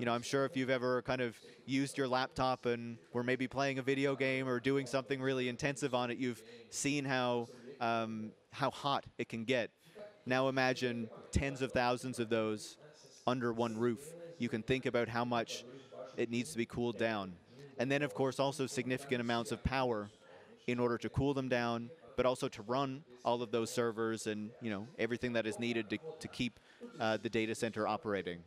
I'm sure if you've ever kind of used your laptop and were maybe playing a video game or doing something really intensive on it, you've seen how how hot it can get. Now imagine tens of thousands of those under one roof. You can think about how much it needs to be cooled down. And then, of course, also significant amounts of power in order to cool them down, but also to run all of those servers and everything that is needed to keep the data center operating.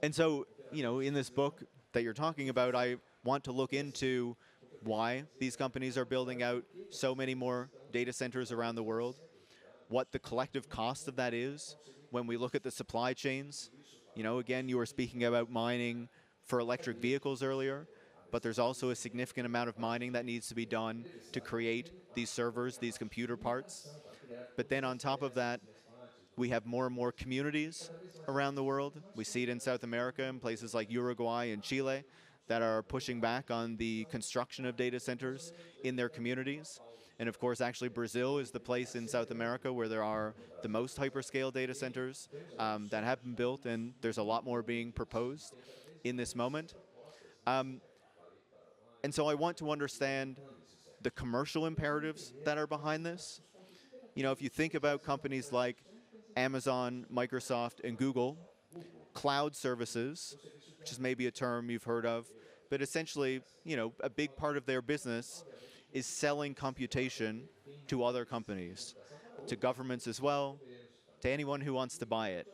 And so, in this book that you're talking about, I want to look into why these companies are building out so many more data centers around the world, what the collective cost of that is when we look at the supply chains. Again, you were speaking about mining for electric vehicles earlier, but there's also a significant amount of mining that needs to be done to create these servers, these computer parts. But then on top of that, we have more and more communities around the world. We see it in South America, in places like Uruguay and Chile, that are pushing back on the construction of data centers in their communities. And of course, actually, Brazil is the place in South America where there are the most hyperscale data centers that have been built, and there's a lot more being proposed in this moment. And so I want to understand the commercial imperatives that are behind this. If you think about companies like Amazon, Microsoft, and Google, cloud services, which is maybe a term you've heard of, but essentially, a big part of their business is selling computation to other companies, to governments as well, to anyone who wants to buy it.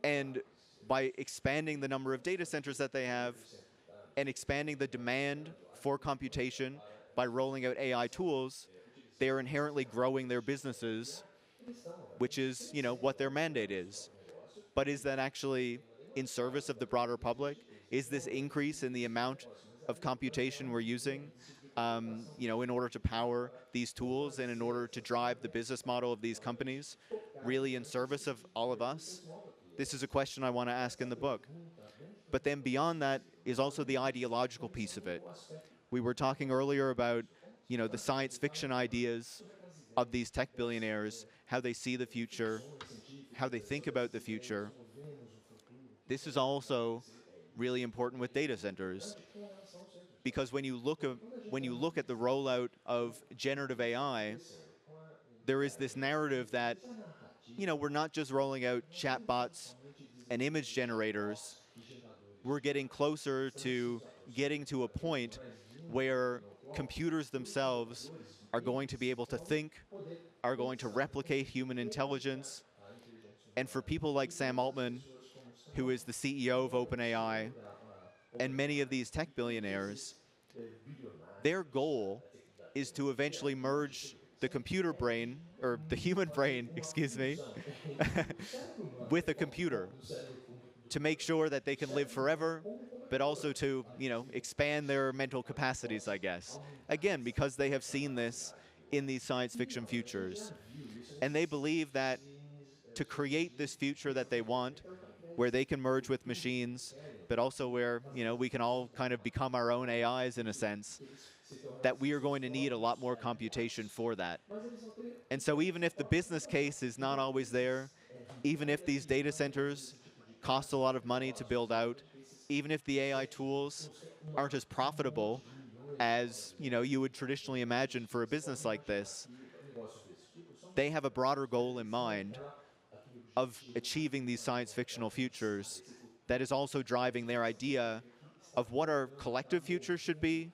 And by expanding the number of data centers that they have and expanding the demand for computation by rolling out AI tools, they are inherently growing their businesses, which is, what their mandate is. But is that actually in service of the broader public? Is this increase in the amount of computation we're using, in order to power these tools and in order to drive the business model of these companies, really in service of all of us? This is a question I want to ask in the book. But then beyond that is also the ideological piece of it. We were talking earlier about, the science fiction ideas of these tech billionaires, how they see the future, how they think about the future. This is also really important with data centers, because when you look at the rollout of generative AI, there is this narrative that, we're not just rolling out chatbots and image generators. We're getting closer to getting to a point where computers themselves are going to be able to think, are going to replicate human intelligence. And for people like Sam Altman, who is the CEO of OpenAI, and many of these tech billionaires, their goal is to eventually merge the computer brain, or the human brain, excuse me, with a computer to make sure that they can live forever, but also to, expand their mental capacities, I guess. Again, because they have seen this in these science fiction futures. And they believe that to create this future that they want, where they can merge with machines, but also where, we can all kind of become our own AIs in a sense, that we are going to need a lot more computation for that. And so even if the business case is not always there, even if these data centers cost a lot of money to build out, even if the AI tools aren't as profitable as, you would traditionally imagine for a business like this, they have a broader goal in mind of achieving these science fictional futures that is also driving their idea of what our collective future should be,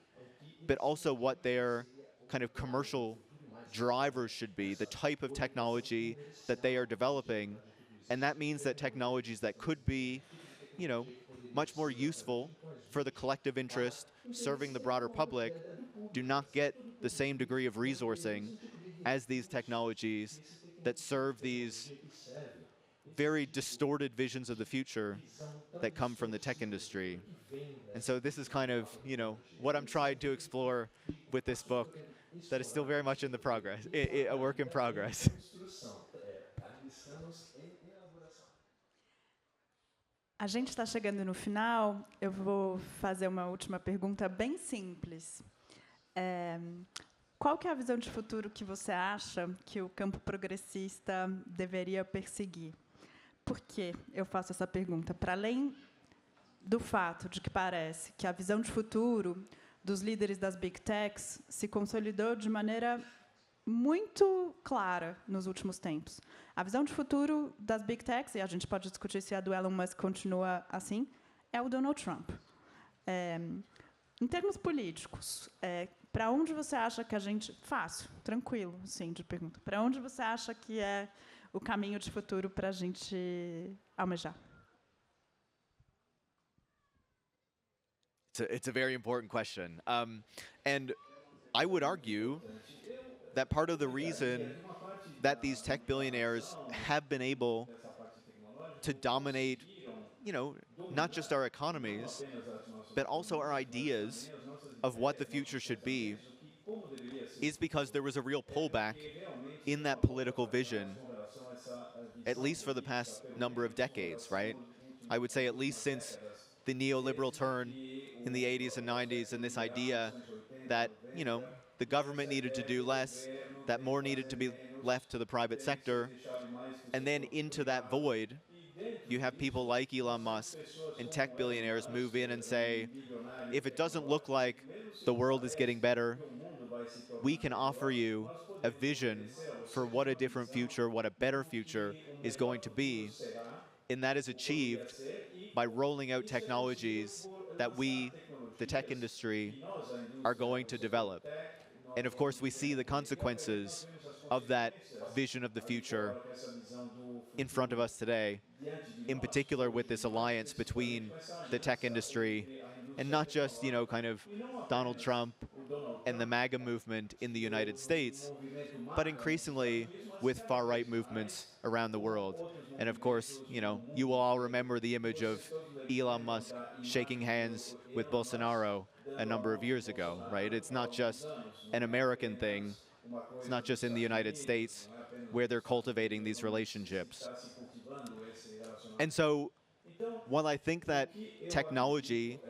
but also what their kind of commercial drivers should be, the type of technology that they are developing. And that means that technologies that could be, much more useful for the collective interest, serving the broader public, do not get the same degree of resourcing as these technologies that serve these very distorted visions of the future that come from the tech industry. And so this is kind of, what I'm trying to explore with this book that is still very much in the progress, a work in progress. A gente está chegando no final. Eu vou fazer uma última pergunta bem simples. Qual que é a visão de futuro que você acha que o campo progressista deveria perseguir? Por que eu faço essa pergunta? Para além do fato de que parece que a visão de futuro dos líderes das Big Techs se consolidou de maneira muito clara nos últimos tempos. A visão de futuro das Big Techs, e a gente pode discutir se a do Elon Musk continua assim, é o Donald Trump. Em termos políticos, para onde você acha que a gente... Fácil, tranquilo, sim, de pergunta. Para onde você acha que é o caminho de futuro para a gente almejar? It's a very important question. And I would argue that part of the reason that these tech billionaires have been able to dominate, not just our economies, but also our ideas of what the future should be, is because there was a real pullback in that political vision, at least for the past number of decades, right? I would say at least since the neoliberal turn in the 80s and 90s, and this idea that, the government needed to do less, that more needed to be left to the private sector, and then into that void, you have people like Elon Musk and tech billionaires move in and say, if it doesn't look like the world is getting better, we can offer you a vision for what a different future, what a better future is going to be. And that is achieved by rolling out technologies that we, the tech industry, are going to develop. And of course, we see the consequences of that vision of the future in front of us today, in particular with this alliance between the tech industry and not just, kind of Donald Trump and the MAGA movement in the United States, but increasingly with far-right movements around the world. And of course, you will all remember the image of Elon Musk shaking hands with Bolsonaro a number of years ago, right? It's not just an American thing. It's not just in the United States where they're cultivating these relationships. And so, while I think that technology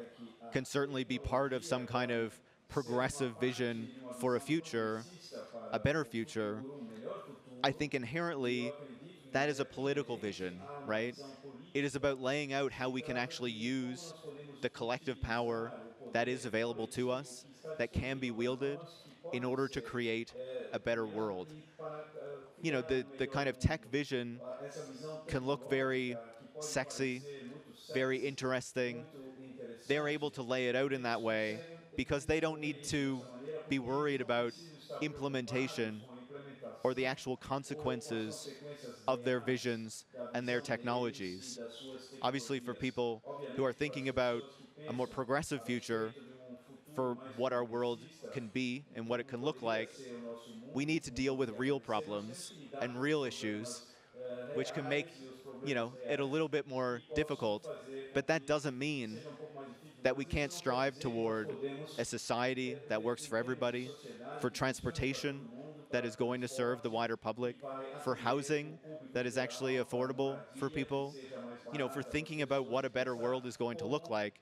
can certainly be part of some kind of progressive vision for a future, a better future, I think inherently that is a political vision, right? It is about laying out how we can actually use the collective power that is available to us, that can be wielded, in order to create a better world. The kind of tech vision can look very sexy, very interesting. They're able to lay it out in that way because they don't need to be worried about implementation or the actual consequences of their visions and their technologies. Obviously, for people who are thinking about a more progressive future for what our world can be and what it can look like, we need to deal with real problems and real issues, which can make, it a little bit more difficult. But that doesn't mean that we can't strive toward a society that works for everybody, for transportation that is going to serve the wider public, for housing that is actually affordable for people, for thinking about what a better world is going to look like,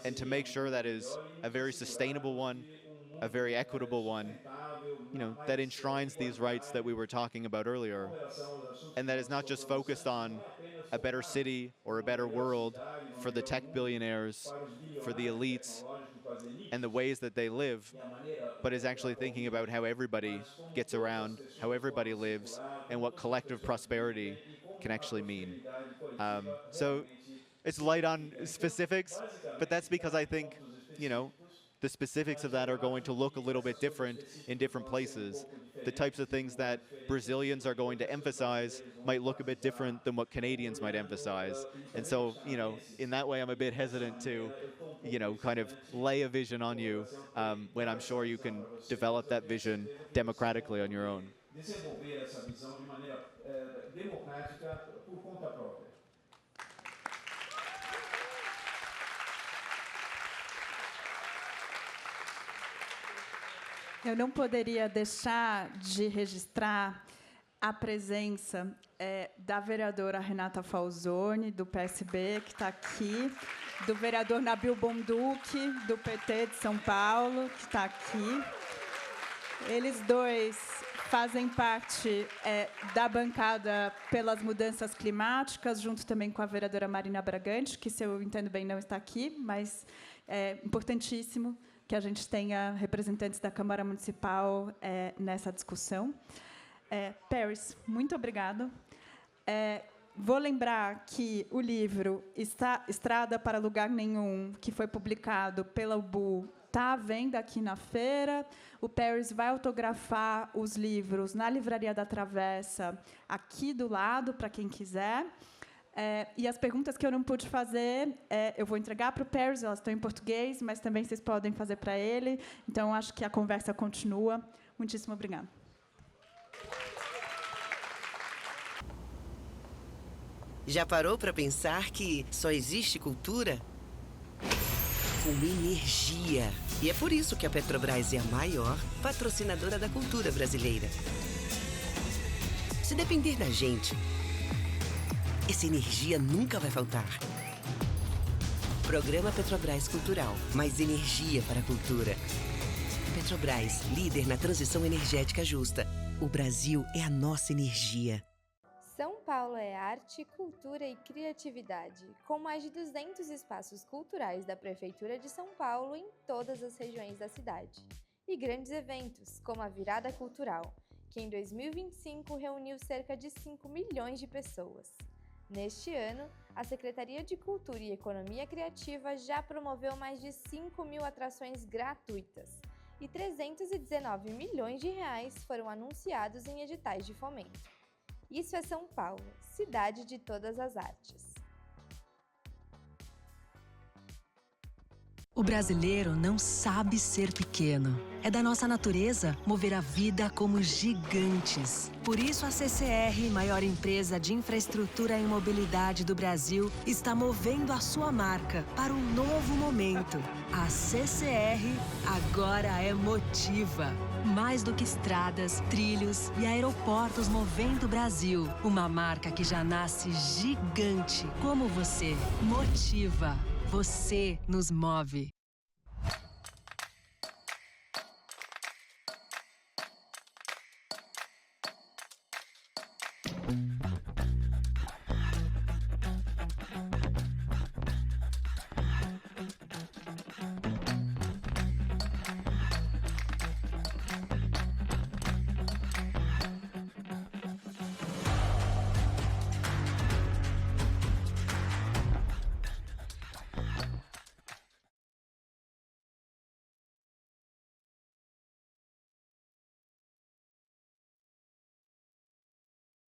and to make sure that is a very sustainable one, a very equitable one, that enshrines these rights that we were talking about earlier, and that is not just focused on a better city or a better world for the tech billionaires, for the elites, and the ways that they live, but is actually thinking about how everybody gets around, how everybody lives, and what collective prosperity can actually mean. So it's light on specifics, but that's because I think, the specifics of that are going to look a little bit different in different places. The types of things that Brazilians are going to emphasize might look a bit different than what Canadians might emphasize. And so, in that way, I'm a bit hesitant to, kind of lay a vision on you when I'm sure you can develop that vision democratically on your own. Desenvolver essa visão de maneira democrática por conta própria. Eu não poderia deixar de registrar a presença da vereadora Renata Falzoni, do PSB, que está aqui, do vereador Nabil Bonduque, do PT de São Paulo, que está aqui. Eles dois fazem parte da bancada pelas mudanças climáticas, junto também com a vereadora Marina Bragante, que, se eu entendo bem, não está aqui, mas é importantíssimo que a gente tenha representantes da Câmara Municipal nessa discussão. Paris, muito obrigado. Vou lembrar que o livro Estrada para Lugar Nenhum, que foi publicado pela UBU, está à venda aqui na feira. O Paris vai autografar os livros na Livraria da Travessa, aqui do lado, para quem quiser. E as perguntas que eu não pude fazer, eu vou entregar para o Paris, elas estão em português, mas também vocês podem fazer para ele. Então, acho que a conversa continua. Muitíssimo obrigada. Já parou para pensar que só existe cultura com energia? E é por isso que a Petrobras é a maior patrocinadora da cultura brasileira. Se depender da gente, essa energia nunca vai faltar. Programa Petrobras Cultural. Mais energia para a cultura. Petrobras, líder na transição energética justa. O Brasil é a nossa energia. São Paulo é arte, cultura e criatividade, com mais de 200 espaços culturais da Prefeitura de São Paulo em todas as regiões da cidade. E grandes eventos, como a Virada Cultural, que em 2025 reuniu cerca de 5 milhões de pessoas. Neste ano, a Secretaria de Cultura e Economia Criativa já promoveu mais de 5 mil atrações gratuitas e 319 milhões de reais foram anunciados em editais de fomento. Isso é São Paulo, cidade de todas as artes. O brasileiro não sabe ser pequeno. É da nossa natureza mover a vida como gigantes. Por isso, a CCR, maior empresa de infraestrutura e mobilidade do Brasil, está movendo a sua marca para um novo momento. A CCR agora é Motiva. Mais do que estradas, trilhos e aeroportos movendo o Brasil. Uma marca que já nasce gigante, como você. Motiva. Você nos move.